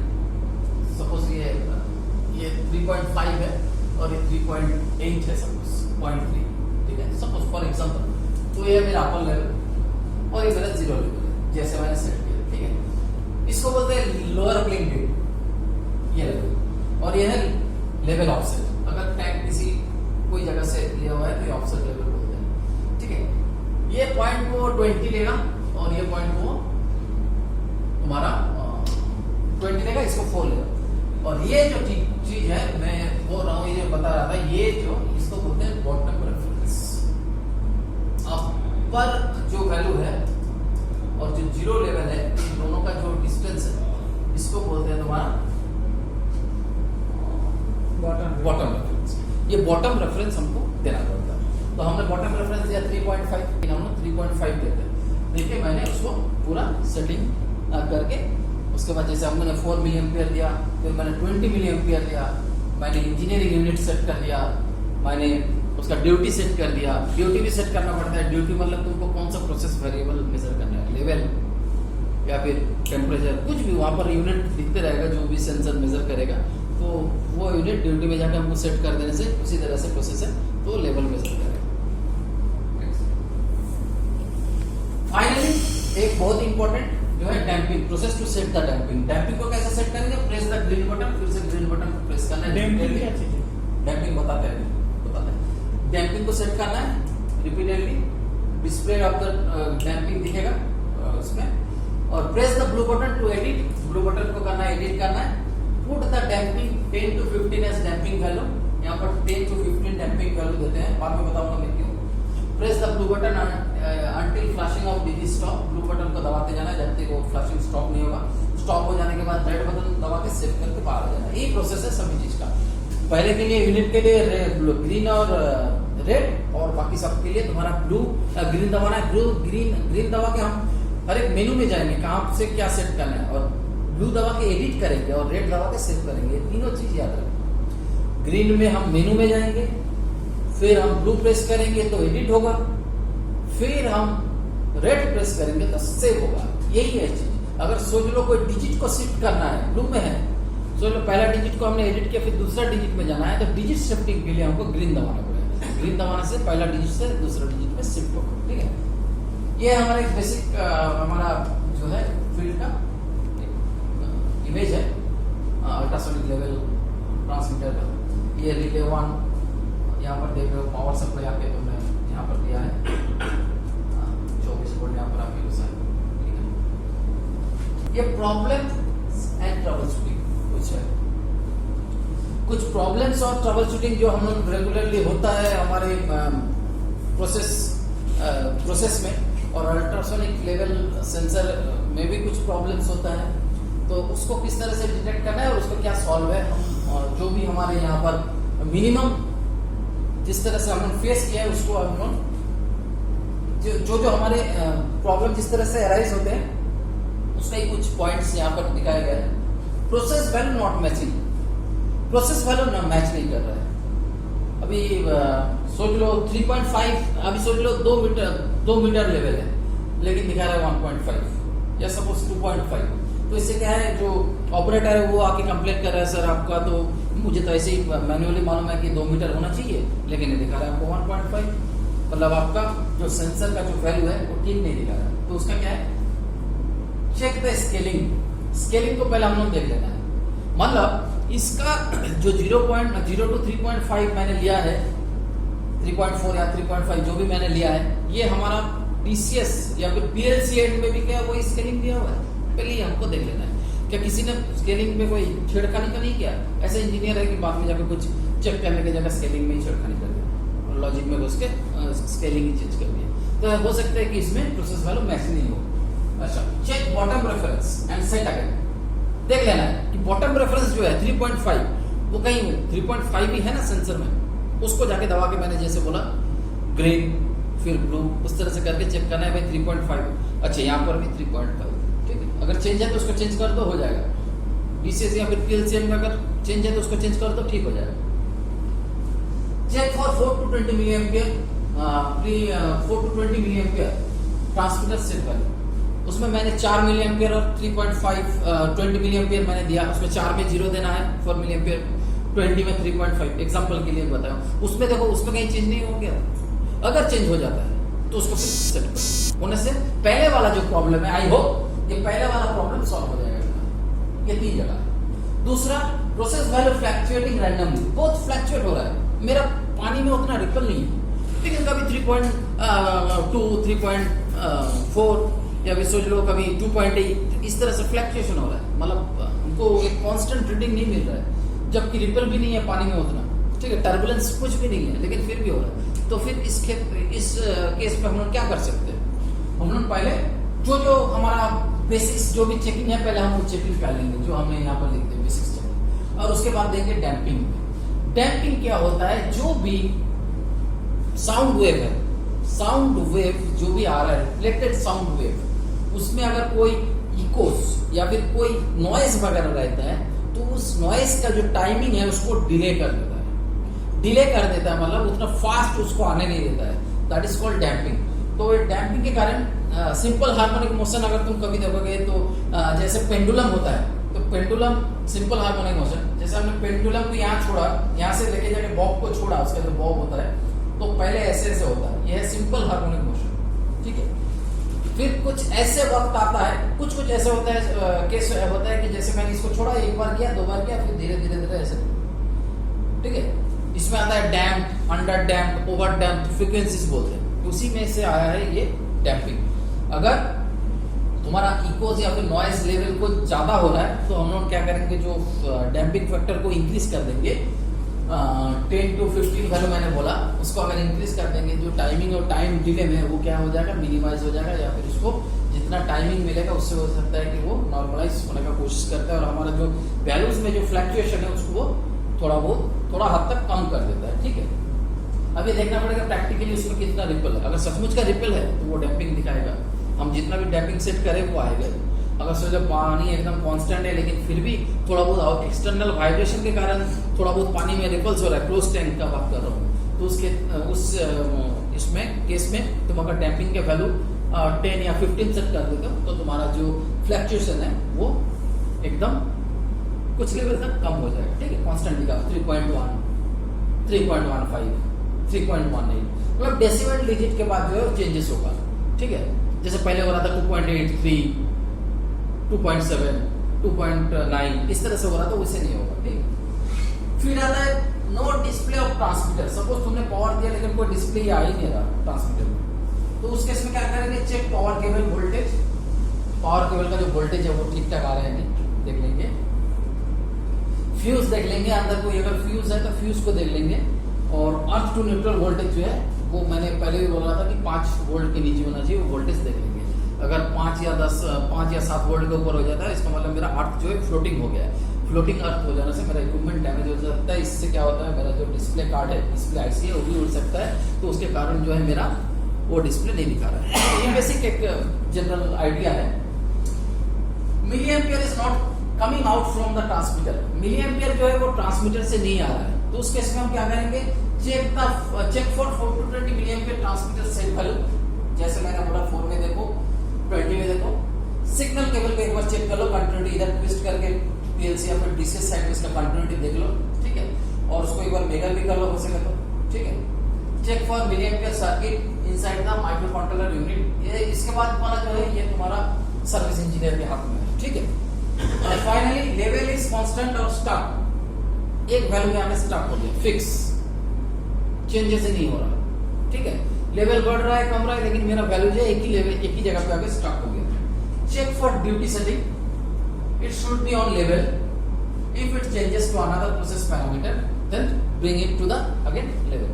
सपोज ये 3.5 है और ये 3.8 है, सपोज 0.3। ठीक है, सपोज फॉर एग्जांपल, तो ये मेरा अपर लेवल और ये मेरा 0 लेवल है, जैसे मैंने सेट किया। ठीक है, इसको बोलते हैं लोअर प्लेन वेव, ये लेवल, और ये है लेवल ऑफसेट। अगर टैंक किसी कोई जगह से लिया हुआ है तो ये ऑफसेट लेवल बोलते हैं। ठीक है, ये पॉइंट को 20 लेगा और ये पॉइंट को तुम्हारा 20 लेगा, इसको 4 लेगा। और ये जो चीज है मैं बोल रहा हूँ, ये बता रहा था, ये जो इसको बोलते हैं बॉटम रेफरेंस। अपर जो वैल्यू है और जो 0 लेवल है, इन दोनों का जो डिस्टेंस है, इसको बोलते हैं तुम्हारा बॉटम रेफरेंस। ये बॉटम रेफरेंस हमको देना पड़ता है, तो हमने बॉटम रेफरेंस दिया 3.5, हम 3.5 देते हैं। देखिए मैंने उसको पूरा सेटिंग करके, उसके बाद जैसे हमने 4 मिली एम्पियर दिया, फिर मैंने 20 मिली एम्पियर दिया, मैंने इंजीनियरिंग यूनिट सेट कर दिया, मैंने उसका ड्यूटी सेट कर दिया। ड्यूटी भी सेट करना पड़ता है, ड्यूटी मतलब तुमको कौन सा प्रोसेस वेरिएबल मेजर करना है, लेवल या फिर टेम्परेचर, कुछ भी वहाँ पर यूनिट दिखते रहेगा, जो भी सेंसर मेजर करेगा, तो वो यूनिट ड्यूटी में जाकर हमको सेट कर देने से उसी तरह से प्रोसेस है तो लेवल मेजर करेगा। फाइनली एक बहुत इंपॉर्टेंट जो है damping, process to set the damping. Damping को कैसे सेट करेंगे? प्रेस द ग्रीन बटन, फिर से ग्रीन बटन को प्रेस करना है। डैम्पिंग क्या चीज है? डैम्पिंग बताते हैं। डैम्पिंग को सेट करना है repeatedly, display of the damping दिखेगा उसमें, और press the blue button to edit, blue button को करना है एडिट करना है। Put the damping 10 to 15 as damping value, यहाँ पर 10 to 15 डैम्पिंग वैल्यू देते हैं, बाद में बताऊंगा मैं क्यों। Press the blue button until flashing of digit stop, blue button को दबाते जाना है जब तक वो फ्लैशिंग स्टॉप नहीं होगा। स्टॉप हो जाने के बाद रेड बटन दबा के सेव करके बाहर आ जाना। यही प्रोसेस है सभी चीज का। पहले के लिए यूनिट के लिए ग्रीन और रेड, और बाकी सब के लिए तुम्हारा ब्लू ग्रीन दबाना है। ग्रीन दबा के हम हर एक मेनू में जाएंगे, कहाँ से क्या सेट करना है, और ब्लू दबा के एडिट करेंगे, और रेड दबा के सेव करेंगे। तीनों चीज याद रखें। ग्रीन में हम मेनू में जाएंगे, फिर हम ब्लू प्रेस करेंगे तो एडिट होगा, फिर हम रेड प्रेस करेंगे तो सेव होगा। यही है चीज। अगर सोच लो कोई डिजिट को शिफ्ट करना है, ब्लू में है, सोच लो पहला डिजिट को हमने एडिट किया, फिर दूसरा डिजिट में जाना है, तो डिजिट शिफ्टिंग के लिए हमको ग्रीन दबाना पड़ेगा। ग्रीन दबाने से पहला डिजिट से दूसरा डिजिट में शिफ्ट होगा। ठीक है, ये हमारा एक बेसिक हमारा जो है फील्ड का इमेज है, अल्ट्रासोनिक लेवल ट्रांसमीटर का। ये रिले 1 यहाँ पर देख रहे हो, पावर सप्लाई आपके तो मैं यहाँ पर दिया है 24 वोल्ट यहाँ पर आपके यूज है। ठीक है, ये प्रॉब्लम एंड ट्रबल शूटिंग कुछ है, कुछ प्रॉब्लम्स और ट्रबल शूटिंग जो हम लोग रेगुलरली होता है हमारे प्रोसेस में, और अल्ट्रासोनिक लेवल सेंसर में भी कुछ प्रॉब्लम्स होता है, तो उसको किस तरह से डिटेक्ट करना है और उसको क्या सॉल्व है। हम जो भी हमारे यहाँ पर मिनिमम जिस तरह से हमने फेस किया है उसको हम लोग जो हमारे प्रॉब्लम जिस तरह से अराइज होते हैं उसके कुछ पॉइंट्स यहाँ पर दिखाए गए हैं। Process value not matching, process value match नहीं कर रहा है। अभी सोच लो 3.5, अभी सोच लो 2 मीटर लेवल है, लेकिन दिखा रहा है 1.5 या सपोज 2.5। तो इससे क्या है, जो ऑपरेटर है वो आके कंप्लेंट कर रहा है, सर आपका तो मुझे तो ऐसे ही मैन्युअली मालूम है कि 2 मीटर होना चाहिए, लेकिन ये दिखा रहा है आपको 1.5। मतलब आपका जो सेंसर का जो वैल्यू है वो ठीक नहीं दिखा रहा है। तो उसका क्या है, चेक द स्केलिंग। स्केलिंग को पहले हम लोग देख लेना है। मतलब इसका जो 0.0 to 3.5 मैंने लिया है, 3.4 या 3.5 जो भी मैंने लिया है, ये हमारा DCS या फिर PLC एंड में भी क्या वही स्केलिंग दिया हुआ है। पहले ही हमको देख लेना है क्या किसी ने स्केलिंग में कोई छेड़खानी तो नहीं किया। ऐसे इंजीनियर है कि बाद में जाकर कुछ चेक करने की जगह स्केलिंग में ही छेड़खानी कर दिया और लॉजिक में घुस के स्केलिंग ही चेंज कर दिया। तो हो सकता है कि इसमें प्रोसेस वैल्यू मैच नहीं हो। अच्छा, check bottom reference and set again. देख लेना है कि बॉटम रेफरेंस जो है 3.5 वो कहीं 3.5 ही है ना सेंसर में, उसको जाके दबा के मैंने जैसे बोला ग्रीन फिर ब्लू उस तरह से करके चेक करना है भाई 3.5। अच्छा, यहाँ पर भी 3.5 ठीक है। अगर चेंज है तो उसको चेंज कर दो, हो जाएगा। DCS या फिर PLC में अगर चेंज है तो उसको चेंज कर दो, ठीक हो जाएगा। Check for 4 to 20 milliampere 4 to 20 milliampere transmitter set value. उसमें मैंने 4 मिली एम्पियर और 3.5 20 मिली एम्पियर मैंने दिया। उसमें 4 में 0 देना है 4 मिली एम्पियर, 20 में 3.5 एग्जांपल के लिए बताया। उसमें देखो उसमें कहीं चेंज नहीं हो गया। अगर चेंज हो जाता है तो उसको फिर सेट करो। होने से पहले वाला जो प्रॉब्लम है, आई होप ये पहले वाला प्रॉब्लम सॉल्व हो जाएगा। ये 3 जगह है। दूसरा, प्रोसेस वैल्यू फ्लक्चुएटिंग रैंडमली, बहुत फ्लक्चुएट हो रहा है। मेरा पानी में उतना रिपल नहीं है, लेकिन कभी 3.2 3.4 या भी सोच लो कभी 2.8 इस तरह से फ्लक्चुएशन हो रहा है। मतलब हमको एक कांस्टेंट रीडिंग नहीं मिल रहा है, जबकि रिपल भी नहीं है पानी में उतना, ठीक है, टर्बुलेंस कुछ भी नहीं है, लेकिन फिर भी हो रहा है। तो फिर इस केस पे हम लोग क्या कर सकते हैं? हम लोग पहले जो हमारा बेसिक्स जो भी चेकिंग है पहले हम वो चेकिंग कर लेंगे जो हमने यहाँ पर लिखते हैं बेसिक्स चेकिंग, और उसके बाद देंगे डैम्पिंग। डैम्पिंग क्या होता है? जो भी साउंड वेव है, साउंड वेव जो भी आ रहा है रिफ्लेक्टेड साउंड वेव, उसमें अगर कोई इकोस या फिर कोई नॉइज वगैरह रहता है तो उस नॉइज का जो टाइमिंग है उसको डिले कर देता है। डिले कर देता है मतलब उतना फास्ट उसको आने नहीं देता है। That is called damping. तो डैम्पिंग के कारण सिंपल हार्मोनिक मोशन अगर तुम कभी देखोगे तो जैसे पेंडुलम होता है, तो पेंडुलम सिंपल हार्मोनिक मोशन, जैसे हमने पेंडुलम को यहाँ छोड़ा, यहाँ से लेके जाके बॉब को छोड़ा, उसका जो बॉब होता है तो पहले ऐसे ऐसे होता है, यह है सिंपल हार्मोनिक मोशन, ठीक है। फिर कुछ ऐसे वक्त आता है, कुछ ऐसे होता है केस होता है कि जैसे मैंने इसको छोड़ा, एक बार किया, 2 बार किया, फिर धीरे धीरे ऐसे, ठीक है। इसमें आता है डैम्प, under damp, over damp, frequencies बोलते हैं, उसी में से आया है ये डैम्पिंग। अगर तुम्हारा इकोज या फिर नॉइज लेवल को ज्यादा हो रहा है तो हम लोग क्या करेंगे, जो डैम्पिंग फैक्टर को इंक्रीज कर देंगे, 10 to 15 वैल्यू मैंने बोला, उसको अगर इंक्रीज कर देंगे, जो टाइमिंग और टाइम डिले में वो क्या हो जाएगा, मिनिमाइज हो जाएगा, या फिर उसको जितना टाइमिंग मिलेगा उससे हो सकता है कि वो नॉर्मलाइज होने का कोशिश करता है और हमारा जो वैल्यूज में जो फ्लक्चुएशन है उसको वो थोड़ा हद तक कम कर देता है, ठीक है। अब ये देखना पड़ेगा प्रैक्टिकली उसमें कितना रिपल है। अगर सचमुच का रिपल है तो वो डैम्पिंग दिखाएगा, हम जितना भी डैम्पिंग सेट करें वो आएगा। अगर सोचो पानी एकदम कांस्टेंट है लेकिन फिर भी थोड़ा बहुत एक्सटर्नल वाइब्रेशन के कारण थोड़ा बहुत पानी में रिपल्स हो रहा है, क्लोज टैंक का बात कर रहा हूँ, तो इसमें केस में तुम अगर डैम्पिंग के वैल्यू 10 या 15 सेट कर देते हो तो तुम्हारा जो फ्लक्चुएशन है वो एकदम कुछ लेवल तक कम हो जाएगा, ठीक है। कांस्टेंट का 3.1, 3.15, 3.18, मतलब डेसिमल डिजिट के बाद जो है चेंजेस होगा, ठीक है। जैसे पहले हो रहा था 2.83, 2.7, 2.9 इस तरह से हो रहा था, वैसे नहीं होगा, ठीक। फिर आता है no display of transmitter. Suppose तुमने पावर दिया लेकिन कोई डिस्प्ले आ ही नहीं रहा ट्रांसमीटर में, तो उस केस में क्या करेंगे, check power cable voltage. Power cable का जो वोल्टेज है वो ठीक ठाक आ रहा है नहीं, देख लेंगे। फ्यूज देख लेंगे, अंदर कोई अगर फ्यूज है तो फ्यूज को देख लेंगे। और अर्थ टू न्यूट्रल वोल्टेज जो है वो मैंने पहले भी बोला था कि 5 वोल्ट के नीचे होना चाहिए, वो वोल्टेज देख लेंगे। अगर 5 या 7 वोल्ट के ऊपर हो जाता है इसका मतलब मेरा अर्थ जो है फ्लोटिंग हो गया है। फ्लोटिंग अर्थ हो जाने से मेरा इक्विपमेंट डैमेज हो सकता है। इससे क्या होता है, मेरा जो डिस्प्ले कार्ड है, डिस्प्ले आईसी है, वो भी उड़ सकता है, तो उसके कारण जो है मेरा वो डिस्प्ले नहीं दिखा रहा है। ये बेसिक एक जनरल आइडिया है। Milliampere is not coming out from the transmitter. Milliampere जो है वो ट्रांसमीटर से नहीं आ रहा है, तो उस केस में हम क्या करेंगे, check for 4 to 20 milliampere transmitter set value. जैसे मैंने बोला 4 में देखो, 20 में देखो। सिग्नल केबल को एक बार चेक कर लो, कंटिन्यूटी इधर ट्विस्ट करके पीएलसी या फिर डीसीएस साइड में इसका कंटिन्यूटी देख लो, ठीक है। और उसको एक बार मेजर भी कर लो हो सके तो, ठीक है। Check for milliampere circuit inside the microcontroller unit. ये इसके बाद वाला जो है ये तुम्हारा सर्विस इंजीनियर के हाथ में है, ठीक है। फाइनली लेवल इज कांस्टेंट और स्टक, एक वैल्यू यहाँ पे स्टक हो गया, फिक्स, चेंजेस ही नहीं हो रहा, ठीक है। लेवल बढ़ रहा है, कम रहा है, लेकिन मेरा वैल्यू जो है एक ही लेवल, एक ही जगह पे आके स्टक हो गया। Check for duty setting, it should be on level, if it changes to another process parameter then bring it to the again level।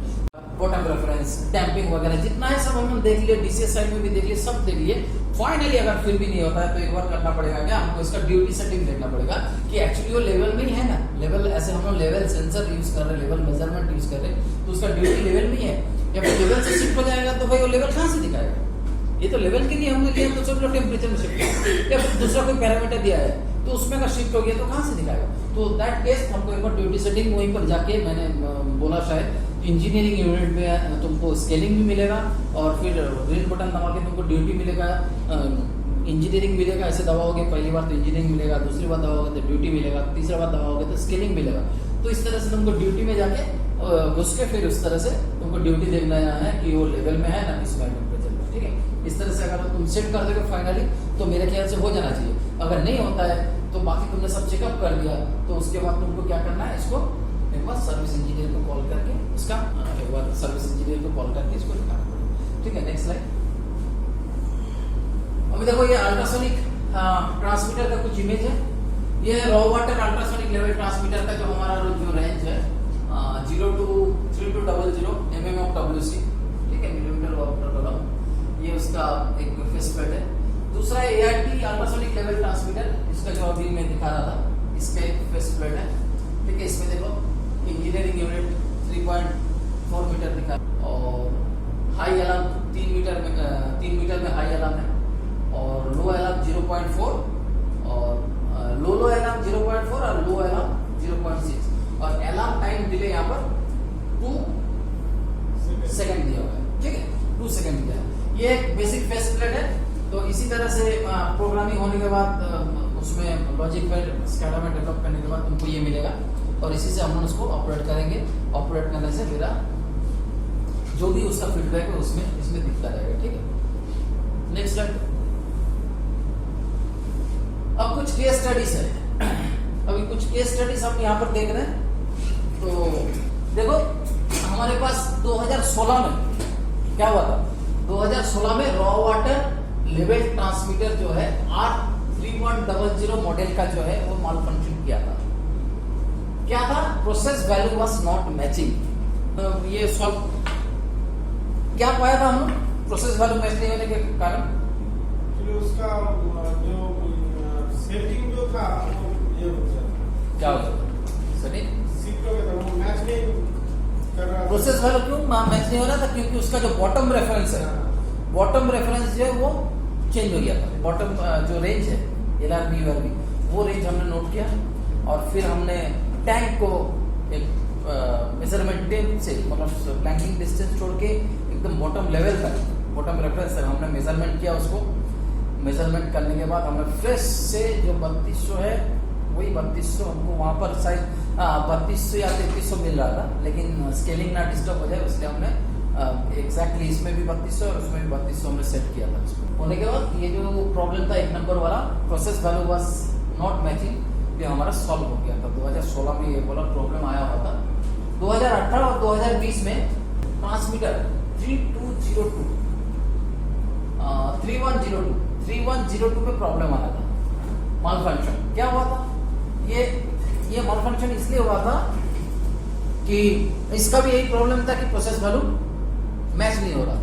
bottom reference, damping वगैरह जितना है सब हमने देख लिया, DCS साइड में भी देख लिया, सब देख लिए। फाइनली अगर फिर भी नहीं होता है तो एक बार करना पड़ेगा क्या, हमको इसका ड्यूटी सेटिंग देखना पड़ेगा कि एक्चुअली वो लेवल में ही है ना, लेवल ऐसे हम लोग लेवल सेंसर यूज कर रहे हैं, लेवल मेजरमेंट यूज कर रहे हैं, तो उसका ड्यूटी लेवल में ही है, या फिर लेवल से शिफ्ट हो जाएगा तो भाई वो लेवल कहाँ से दिखाएगा। ये तो लेवल के लिए हमने लिया तो सब लोग टेम्परेचर में शिफ्ट, या फिर दूसरा कोई पैरामीटर दिया है तो उसमें अगर शिफ्ट हो गया तो कहाँ से दिखाएगा। तो दैट केस हमको एक बार ड्यूटी सेटिंग वहीं पर जाके, मैंने बोला शायद इंजीनियरिंग यूनिट में तुमको स्केलिंग भी मिलेगा और फिर ग्रीन बटन दबा के तुमको ड्यूटी मिलेगा, इंजीनियरिंग मिलेगा। ऐसे दबाओगे पहली बार तो इंजीनियरिंग मिलेगा, दूसरी बार दबाओगे तो ड्यूटी मिलेगा, तीसरा बार दबाओगे तो स्केलिंग मिलेगा। तो इस तरह से तुमको ड्यूटी में जाके घुस के फिर उस तरह से तुमको ड्यूटी देखना है कि वो लेवल में है ना किस टेम्परेचर में, ठीक है। इस तरह से अगर तुम सेट कर दोगे फाइनली तो मेरे ख्याल से हो जाना चाहिए। अगर नहीं होता है तो बाकी तुमने सब चेकअप कर लिया तो उसके बाद तुमको क्या करना है, इसको एक बार सर्विस इंजीनियर को कॉल करके उसका एक बार सर्विस इंजीनियर को कॉल करके इसको दिखाना पड़ेगा, ठीक है। Next slide. अभी देखो ये अल्ट्रासोनिक ट्रांसमीटर का कुछ इमेज है, ये है raw water ultrasonic level transmitter का जो हमारा जो रेंज है 0 to 3200 mm of WC, ठीक है, मिलीमीटर वाटर कॉलम। ये उसका एक फेस प्लेट है। दूसरा है ART अल्ट्रासोनिक लेवल ट्रांसमीटर, इसका जो अभी मैं दिखा रहा था, इसका एक फेस प्लेट है, ठीक है। इसमें देखो इंजीनियरिंग यूनिट 3.4 मीटर दिखा और हाई अलार्म 3 मीटर में हाई अलार्म है और लो अलार्म 0.4 और लो अलार्म 0.4 और लो अलार्म 0.6 और अलार्म टाइम डिले यहाँ पर 2 सेकंड दिया हुआ है, ठीक है, 2 सेकंड दिया है। ये एक बेसिक फेस प्लेट है। तो इसी तरह से प्रोग्रामिंग होने के बाद उसमें लॉजिक पर स्कैडा में डेवलप करने के बाद तुमको ये मिलेगा और इसी से हम उसको ऑपरेट करेंगे। ऑपरेट करने से मेरा जो भी उसका फीडबैक है उसमें इसमें दिखता रहेगा, ठीक है। Next slide. अब कुछ केस स्टडीज है, अभी कुछ केस स्टडीज हम यहाँ पर देख रहे हैं। तो देखो हमारे पास 2016 में क्या हुआ था, 2016 में रॉ वाटर लेवल ट्रांसमीटर जो है R3.00 मॉडल का जो है वो माल फंक्शन किया था। क्या था, process value was not matching. ये सॉल्व क्या पाया था हम, प्रोसेस वैल्यू मैच नहीं होने के कारण फिर उसका जो सेटिंग जो था वो ये हो गया, क्या हो गया, सही सीखो के वो मैच नहीं कर रहा। प्रोसेस वैल्यू क्यों मैच नहीं हो रहा था, क्योंकि उसका जो बॉटम रेफरेंस है, बॉटम रेफरेंस जो है वो चेंज हो गया था। बॉटम जो रेंज है LRB URB वो रेंज हमने नोट किया और फिर हमने टैंक को एक मेजरमेंट टेप से, मतलब प्लैंकिंग डिस्टेंस छोड़ के एकदम बॉटम लेवल तक, बॉटम रेफरेंस तक हमने मेजरमेंट किया। उसको मेजरमेंट करने के बाद हमने फ्रेश से जो 3200 है वही 3200 हमको वहाँ पर शायद 3200 या 3300 मिल रहा था, लेकिन स्केलिंग ना डिस्टर्ब हो जाए इसलिए हमने एग्जैक्टली इसमें भी 3200 और उसमें भी 3200 हमने सेट किया था। होने के बाद ये जो प्रॉब्लम था 1 नंबर वाला, process value was not matching, ये हमारा सॉल्व हो गया था। 2016 में ये वाला प्रॉब्लम आया हुआ था। 2018 और 2020 में ट्रांसमीटर 3102 पे प्रॉब्लम आया था, माल फंक्शन। क्या हुआ था, ये माल फंक्शन इसलिए हुआ था कि इसका भी यही प्रॉब्लम था कि प्रोसेस वैल्यू मैच नहीं हो रहा,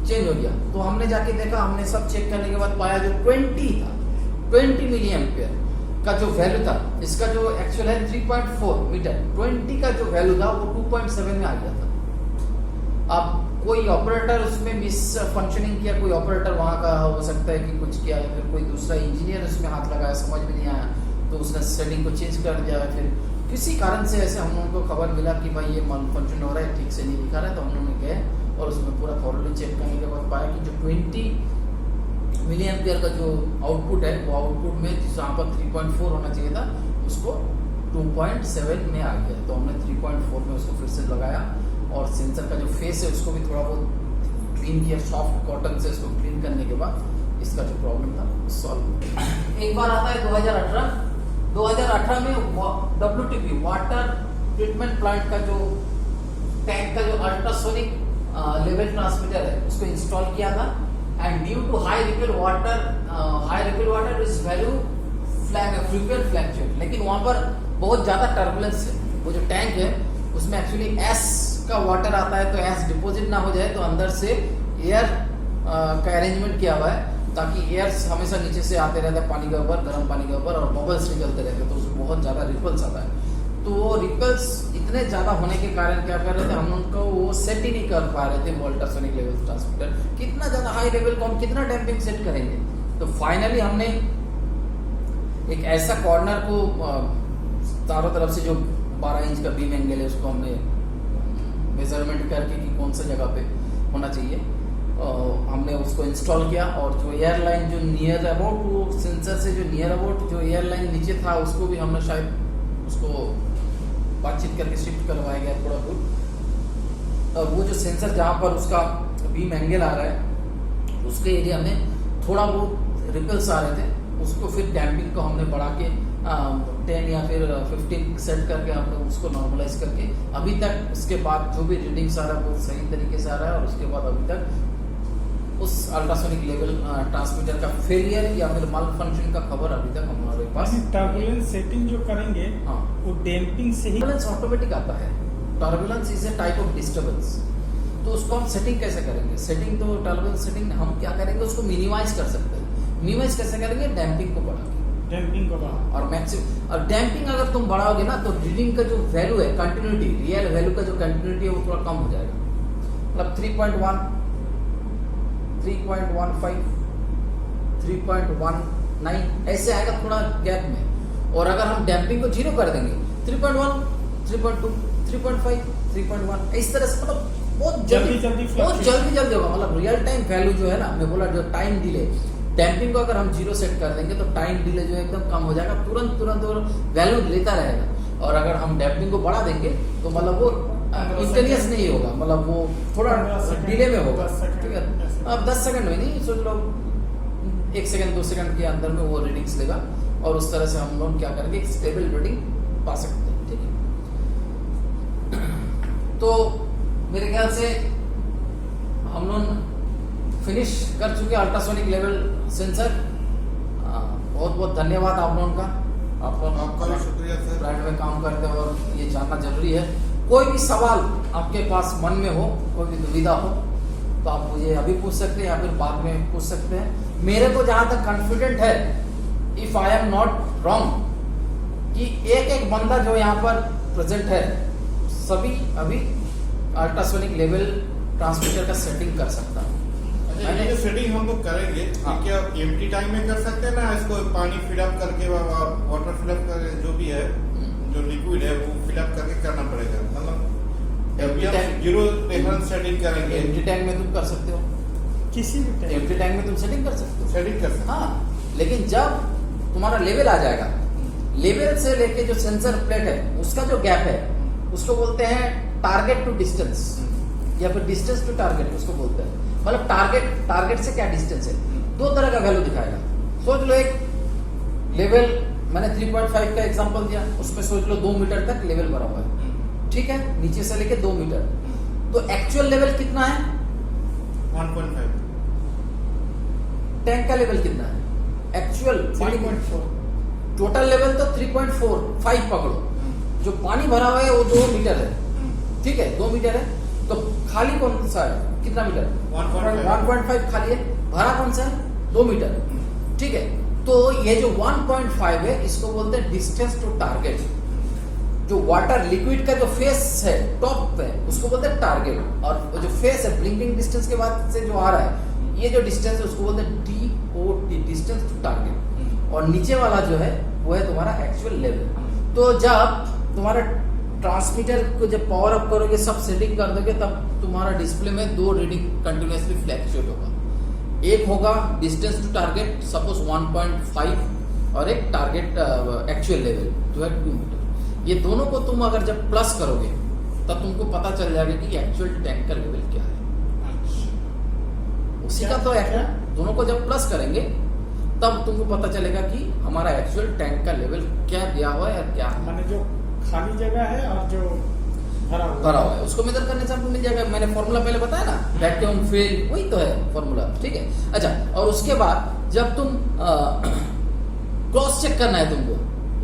चेंज हो गया। तो हमने जाके देखा, हमने सब चेक करने के बाद पाया जो 20 मिली एम्पियर का जो वैल्यू था, इसका जो एक्चुअल है 3.4 मीटर, 20 का जो वैल्यू था वो 2.7 में आ गया था। अब कोई ऑपरेटर उसमें मिस फंक्शनिंग किया, कोई ऑपरेटर वहाँ का हो सकता है कि कुछ किया, या फिर कोई दूसरा इंजीनियर उसमें हाथ लगाया, समझ में नहीं आया तो उसने सेटिंग को चेंज कर दिया, फिर किसी कारण से ऐसे हम लोगों को खबर मिला कि भाई ये माल फंक्शन हो रहा है, ठीक से नहीं दिखा रहा है। तो हम लोगों ने गए और उसमें पूरा थॉरली चेक करने के बाद पाया कि जो 20 मिली एम्पियर का जो आउटपुट है वो आउटपुट में जहाँ पर 3.4 होना चाहिए था उसको 2.7 में आ गया। तो हमने 3.4 में उसको फिर से लगाया और सेंसर का जो फेस है उसको भी थोड़ा बहुत क्लीन किया, सॉफ्ट कॉटन से इसको क्लीन करने के बाद इसका जो प्रॉब्लम था सॉल्व। एक बार आता है 2018 में WTP वाटर ट्रीटमेंट प्लांट का जो टैंक का जो अल्ट्रासोनिक लेवल ट्रांसमीटर है उसको इंस्टॉल किया था, and due to high repeal water is value frequent fluctuate, लेकिन वहां पर बहुत ज्यादा टर्बुलेंस है। वो जो टैंक है उसमें एक्चुअली एस का वाटर आता है, तो एस डिपॉजिट ना हो जाए तो अंदर से एयर का अरेंजमेंट किया हुआ है ताकि एयर हमेशा नीचे से आते रहता है पानी के ऊपर, गर्म पानी के ऊपर, और बबल्स निकलते रहते हैं, तो उसमें बहुत ज्यादा रिपल्स आता है। तो वो रिपल्स इतने ज्यादा होने के कारण क्या कर रहे थे, हम उनको वो सेट ही नहीं कर पा रहे थे वो अल्ट्रासोनिक लेवल ट्रांसमीटर। कितना ज्यादा हाई लेवल को हम कितना डैम्पिंग सेट करेंगे, तो फाइनली हमने एक ऐसा कॉर्नर को चारों तरफ से जो 12 इंच का बीम एंगल है उसको हमने मेजरमेंट करके कि कौन सा जगह पे होना चाहिए, हमने उसको इंस्टॉल किया। और जो एयरलाइन जो नियर अबाउट वो सेंसर से जो नियर अबाउट जो एयरलाइन नीचे था उसको भी हमने शायद उसको बातचीत करके शिफ्ट करवाया गया थोड़ा दूर। वो जो सेंसर जहाँ पर उसका बीम एंगल आ रहा है उसके एरिया में थोड़ा बहुत रिपल्स आ रहे थे, उसको फिर डैम्पिंग को हमने बढ़ा के 10 या फिर 15 सेट करके हमने उसको नॉर्मलाइज करके अभी तक उसके बाद जो भी रीडिंग्स आ रहा है वो सही तरीके से आ रहा है। और उसके बाद अभी तक उस अल्ट्रासोनिक लेवल ट्रांसमीटर का फेलियर या फिर माल फंक्शन का खबर अभी तक हमारे पास। टर्बुलेंस सेटिंग जो करेंगे हाँ, वो डैम्पिंग से ही टर्बुलेंस ऑटोमेटिक आता है। Turbulence is a type of disturbance, तो उसको हम सेटिंग कैसे करेंगे? सेटिंग तो टर्बुलेंस सेटिंग हम क्या करेंगे, उसको मिनिमाइज कर सकते हैं। मिनिमाइज कैसे करेंगे? डैम्पिंग को बढ़ा के, डैम्पिंग को बढ़ा और मैक्सिमम। और डैम्पिंग अगर तुम बढ़ाओगे ना तो रीडिंग का जो वैल्यू है, कंटिन्यूटी, रियल वैल्यू का जो कंटिन्यूटी है वो थोड़ा कम हो जाएगा। मतलब 3.1, 3.15, 3.19 ऐसे आएगा थोड़ा गैप में। और अगर हम डैम्पिंग को 0 कर देंगे 3.1, 3.2, 3.5, 3.1 इस तरह से, मतलब बहुत जल्दी होगा। मतलब रियल टाइम वैल्यू जो है ना, मैं बोला जो टाइम डिले, डैम्पिंग को अगर हम 0 सेट कर देंगे तो टाइम डिले जो है एकदम कम हो जाएगा, तुरंत वैल्यू लेता रहेगा। और अगर हम डैम्पिंग को बढ़ा देंगे तो मतलब वो इंटेनियस नहीं होगा, मतलब वो थोड़ा डिले में होगा। ठीक है, अब 10 सेकंड में नहीं, सोच लो 1 सेकंड 2 सेकंड के अंदर में वो रीडिंग्स लेगा, और उस तरह से हम लोग क्या करेंगे, एक स्टेबल रीडिंग पा सकते हैं। ठीक है, तो मेरे ख्याल से हम लोग फिनिश कर चुके अल्ट्रासोनिक लेवल सेंसर। बहुत बहुत धन्यवाद आप लोगों का, आप लोग आपका भी शुक्रिया सर। प्लांट में काम करते हो और ये जानना जरूरी है। कोई भी सवाल आपके पास मन में हो, कोई भी दुविधा हो, तो आप मुझे अभी पूछ सकते हैं या फिर बाद में पूछ सकते हैं। मेरे को जहां तक कॉन्फिडेंट है, if I am not wrong, कि एक बंदा जो यहाँ पर प्रेजेंट है सभी अभी अल्ट्रासोनिक लेवल ट्रांसमीटर का सेटिंग कर सकता है। ये सेटिंग हम लोग करेंगे। हाँ। क्या एम्प्टी टाइम में कर सकते हैं ना, इसको पानी फिलअप करके, वाटर फिलअप करके, जो भी है जो लिक्विड है वो फिलअप करके करना पड़ेगा। मतलब Empty tank- 0 रेफरेंस सेटिंग करेंगे। एम्प्टी टैंक में तुम कर सकते हो, किसी भी टाइम एम्प्टी टैंक में तुम सेटिंग कर सकते हो। सेटिंग कर सकते हाँ, लेकिन जब तुम्हारा लेवल आ जाएगा, लेवल से लेके जो सेंसर प्लेट है उसका जो गैप है उसको बोलते हैं टारगेट टू डिस्टेंस, या फिर डिस्टेंस टू टारगेट उसको बोलते हैं। मतलब टारगेट से क्या डिस्टेंस है, 2 तरह का वैल्यू दिखाएगा। सोच लो एक लेवल, मैंने 3.5 का एग्जांपल दिया, उसमें सोच लो 2 मीटर तक लेवल भरा हुआ है। ठीक है, नीचे से लेके 2 मीटर, तो एक्चुअल लेवल कितना है? 1.5। टैंक का लेवल कितना है एक्चुअल? 5.4 टोटल लेवल तो 3.45 पकड़ो, जो पानी भरा हुआ है वो 2 मीटर है। ठीक है, 2 मीटर है, तो खाली कौन सा है, कितना मीटर? 1.5 खाली है, भरा कौन सा है? 2 मीटर। ठीक है, तो ये जो 1.5 है इसको बोलते हैं डिस्टेंस टू टारगेट। जो वाटर लिक्विड का जो फेस है टॉप पे उसको बोलते हैं टारगेट, और जो फेस है ब्लिंकिंग डिस्टेंस के बाद से जो आ रहा है ये जो डिस्टेंस है उसको बोलते हैं DOT, डिस्टेंस टू टारगेट। और नीचे वाला जो है वो है तुम्हारा एक्चुअल लेवल। तो जब तुम्हारा ट्रांसमीटर को जब पावर अप करोगे, सब सेटिंग कर दोगे, तब तुम्हारा डिस्प्ले में 2 रीडिंग कंटिन्यूअसली फ्लैक्चुएट होगा। एक होगा डिस्टेंस टू टारगेट, सपोज 1.5, और एक टारगेट एक्चुअल लेवल जो है 2 मीटर। ये दोनों को तुम अगर जब प्लस करोगे तब तुमको पता चल जाएगा कि एक्चुअल टैंक का लेवल क्या है। उसी का तो है। दोनों को जब प्लस करेंगे तब तुमको पता चलेगा कि हमारा एक्चुअल टैंक का लेवल क्या दिया हुआ है और क्या है। माने जो खाली जगह है और जो भरा हुआ है उसको मेजर करने से आपको मिल जाएगा। मैंने फॉर्मूला पहले बताया ना, वैक्यूम फील्ड, वही तो है फॉर्मूला, ठीक है। अच्छा, और उसके बाद जब तुम क्रॉस चेक करना है तुमको,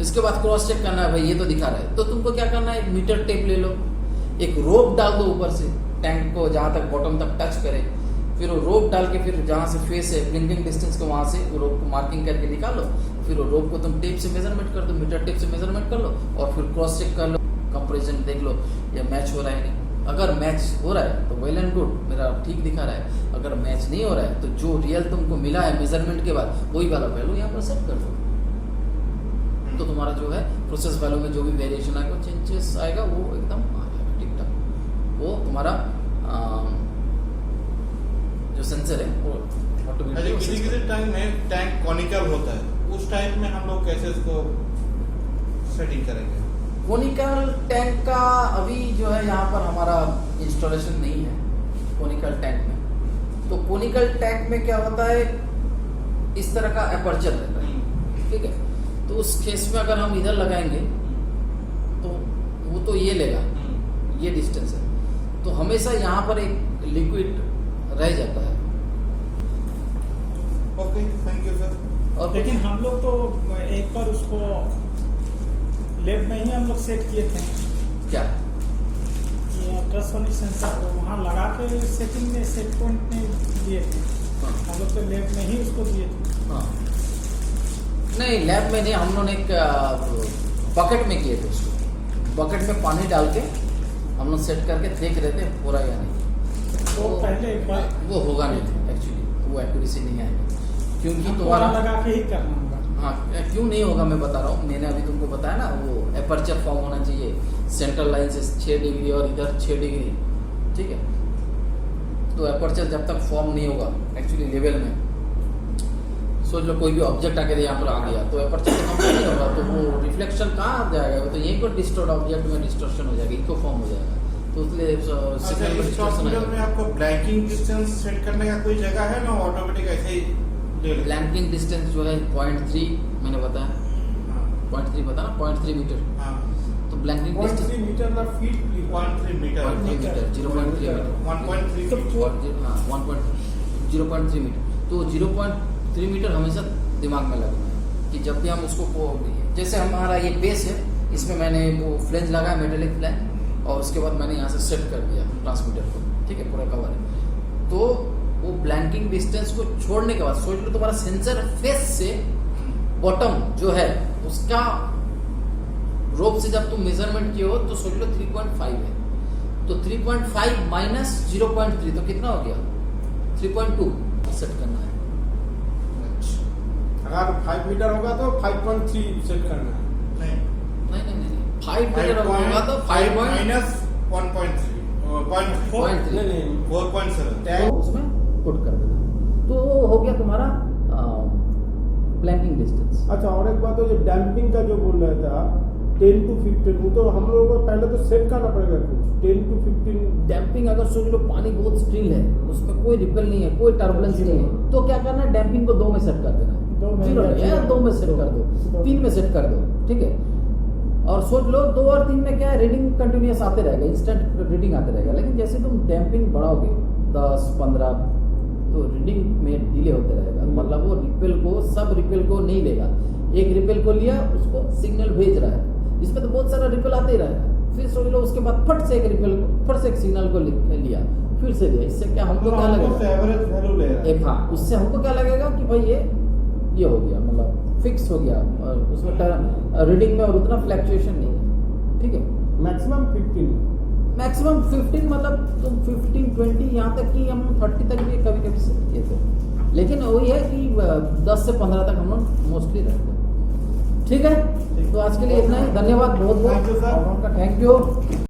इसके बाद क्रॉस चेक करना है, भाई ये तो दिखा रहा है, तो तुमको क्या करना है, एक मीटर टेप ले लो, एक रोप डाल दो ऊपर से टैंक को जहां तक बॉटम तक टच करे, फिर वो रोप डाल के फिर जहां से फेस है ब्लिंकिंग डिस्टेंस को वहां से वो रोप को मार्किंग करके निकालो, फिर वो रोप को तुम टेप से मेजरमेंट कर दो, मीटर टेप से मेजरमेंट कर लो, और फिर क्रॉस चेक कर लो, कंपैरिजन देख लो ये मैच हो रहा है नहीं। अगर मैच हो रहा है तो वेल एंड गुड, मेरा ठीक दिखा रहा है। अगर मैच नहीं हो रहा है तो जो रियल तुमको मिला है मेजरमेंट के बाद वही वाला वैल्यू यहाँ पर सेट कर दो, तो तुम्हारा जो है प्रोसेस वैल्यू में जो भी वेरिएशन आएगा, चेंजेस आएगा, वो एकदम आ जाएगा ठीक ठाक। वो तुम्हारा जो सेंसर है वो ऑटोमेटिक। किसी टाइम में टैंक कॉनिकल होता है, उस टाइप में हम लोग कैसे इसको सेटिंग करेंगे? कोनिकल टैंक का अभी जो है यहाँ पर हमारा इंस्टॉलेशन नहीं है कोनिकल टैंक में। तो कोनिकल टैंक में क्या होता है, इस तरह का एपर्चर रहता है, ठीक है। तो उस केस में अगर हम इधर लगाएंगे तो वो तो ये लेगा, ये डिस्टेंस है, तो हमेशा यहाँ पर एक लिक्विड रह जाता है। Okay, thank you sir. और लेकिन हम लोग तो एक बार उसको लैब में ही हम लोग सेट किए थे, क्या ये अल्ट्रासोनिक सेंसर को वहाँ लगा के सेटिंग में सेट पॉइंट में दिए थे। हाँ। हम लोग तो लैब में ही उसको दिए थे। हाँ, नहीं लैब में नहीं, हम लोग एक बकेट में किए थे उसको, बकेट में पानी डाल के हम लोग सेट करके देख रहे थे पूरा या नहीं। तो पहले एक बार वो होगा नहीं एक्चुअली, वो एक्यूरेसी नहीं आएगी क्योंकि हमको तुम्हारा लगा के ही करना होगा। हाँ, क्यों नहीं होगा मैं बता रहा हूँ। मैंने अभी तुमको बताया ना, वो एपर्चर फॉर्म होना चाहिए सेंट्रल लाइन से 6 डिग्री और इधर 6 डिग्री, ठीक है। तो एपर्चर जब तक फॉर्म नहीं होगा एक्चुअली लेवल में, सोच लो कोई भी ऑब्जेक्ट आके यहाँ पर आ गया तो एपर्चर तो कम नहीं होगा, तो वो रिफ्लेक्शन कहाँ आ जाएगा, तो यहीं पर डिस्टोर्ट ऑब्जेक्ट में डिस्टोर्शन हो जाएगा, इको फॉर्म हो जाएगा, तो इसलिए सिग्नल में डिस्टोर्शन में आएगा। आपको ब्लैंकिंग डिस्टेंस सेट करने का कोई जगह है ना, ऑटोमेटिक ऐसे ही ले लेते? ब्लैंकिंग डिस्टेंस जो है 0.3 मैंने बताया, हाँ, 0.3 बता ना, 0.3 मीटर। हाँ, तो ब्लैंकिंग डिस्टेंस 0.3 मीटर ना फीट, 0.3 मीटर, 0.3 मीटर, 0.3 मीटर, 1.3 तो फीट। हाँ 0.3 मीटर। तो 0.3 मीटर हमेशा दिमाग में लगना है कि जब भी हम उसको जैसे हमारा ये बेस है, इसमें मैंने वो फ्लेंज लगाया, मेटेलिक फ्लेंज, और उसके बाद मैंने यहाँ से सेट कर दिया ट्रांसमीटर को, ठीक है, पूरा कवर है। तो वो ब्लैंकिंग डिस्टेंस को छोड़ने के बाद सोच लो तुम्हारा सेंसर फेस से बॉटम जो है उसका रोप से जब तुम मेजरमेंट किए हो तो सोच लो 3.5 है, तो 3.5 माइनस 0.3 तो कितना हो गया, 3.2 सेट करना है। अगर 5 मीटर होगा तो 5.3 सेट करना है। नहीं, नहीं नहीं नहीं 5 मीटर होगा तो 5 माइनस 1.3 0.3 नहीं नहीं 4.7। तो उसमें पुट कर देना, तो वो हो गया तुम्हारा ब्लैंकिंग डिस्टेंस। अच्छा, और एक बात हो, जो डैम्पिंग का जो बोल रहा था 10 to 15, वो तो हम लोगों को पहले तो सेट करना पड़ेगा कुछ 10 to 15। डैम्पिंग अगर सोच लो पानी बहुत स्टिल है, उसमें कोई रिपल नहीं है, कोई टर्बुलेंस नहीं है, तो क्या करना है, डैम्पिंग को 2 में सेट कर देना है, 2 में सेट कर दो, 3 में सेट कर दो, ठीक है। और सोच लो 2 और 3 में क्या है, रीडिंग कंटिन्यूस आते रहेगा, इंस्टेंट रीडिंग आते रहेगा। लेकिन जैसे तुम डैम्पिंग बढ़ाओगे 10, 15, तो रीडिंग में डिले होते रहेगा, मतलब वो रिपेल को, सब रिपेल को नहीं लेगा, एक रिपेल को लिया, उसको सिग्नल भेज रहा है, इसमें तो बहुत सारा रिपेल आते ही रहेगा, फिर सोच लो उसके बाद फट से एक रिपेल को, फट से एक सिग्नल को लिया, फिर से दिया, इससे क्या हमको क्या लगेगा, एवरेज वैल्यू ले रहा है। एक हाँ, उससे हमको क्या लगेगा कि भाई ये हो गया, मतलब फिक्स हो गया, और उसमें रीडिंग में और उतना फ्लैक्चुएशन नहीं है, ठीक है। मैक्सिमम 15, मैक्सिमम 15, मतलब तुम 15, 20, यहाँ तक कि हम 30 तक भी कभी कभी सेट किए थे, लेकिन वही है कि 10 से 15 तक हम लोग मोस्टली रहते हैं, ठीक है। तो आज के लिए इतना ही, धन्यवाद बहुत बहुत, Thank you, sir. आपका थैंक यू।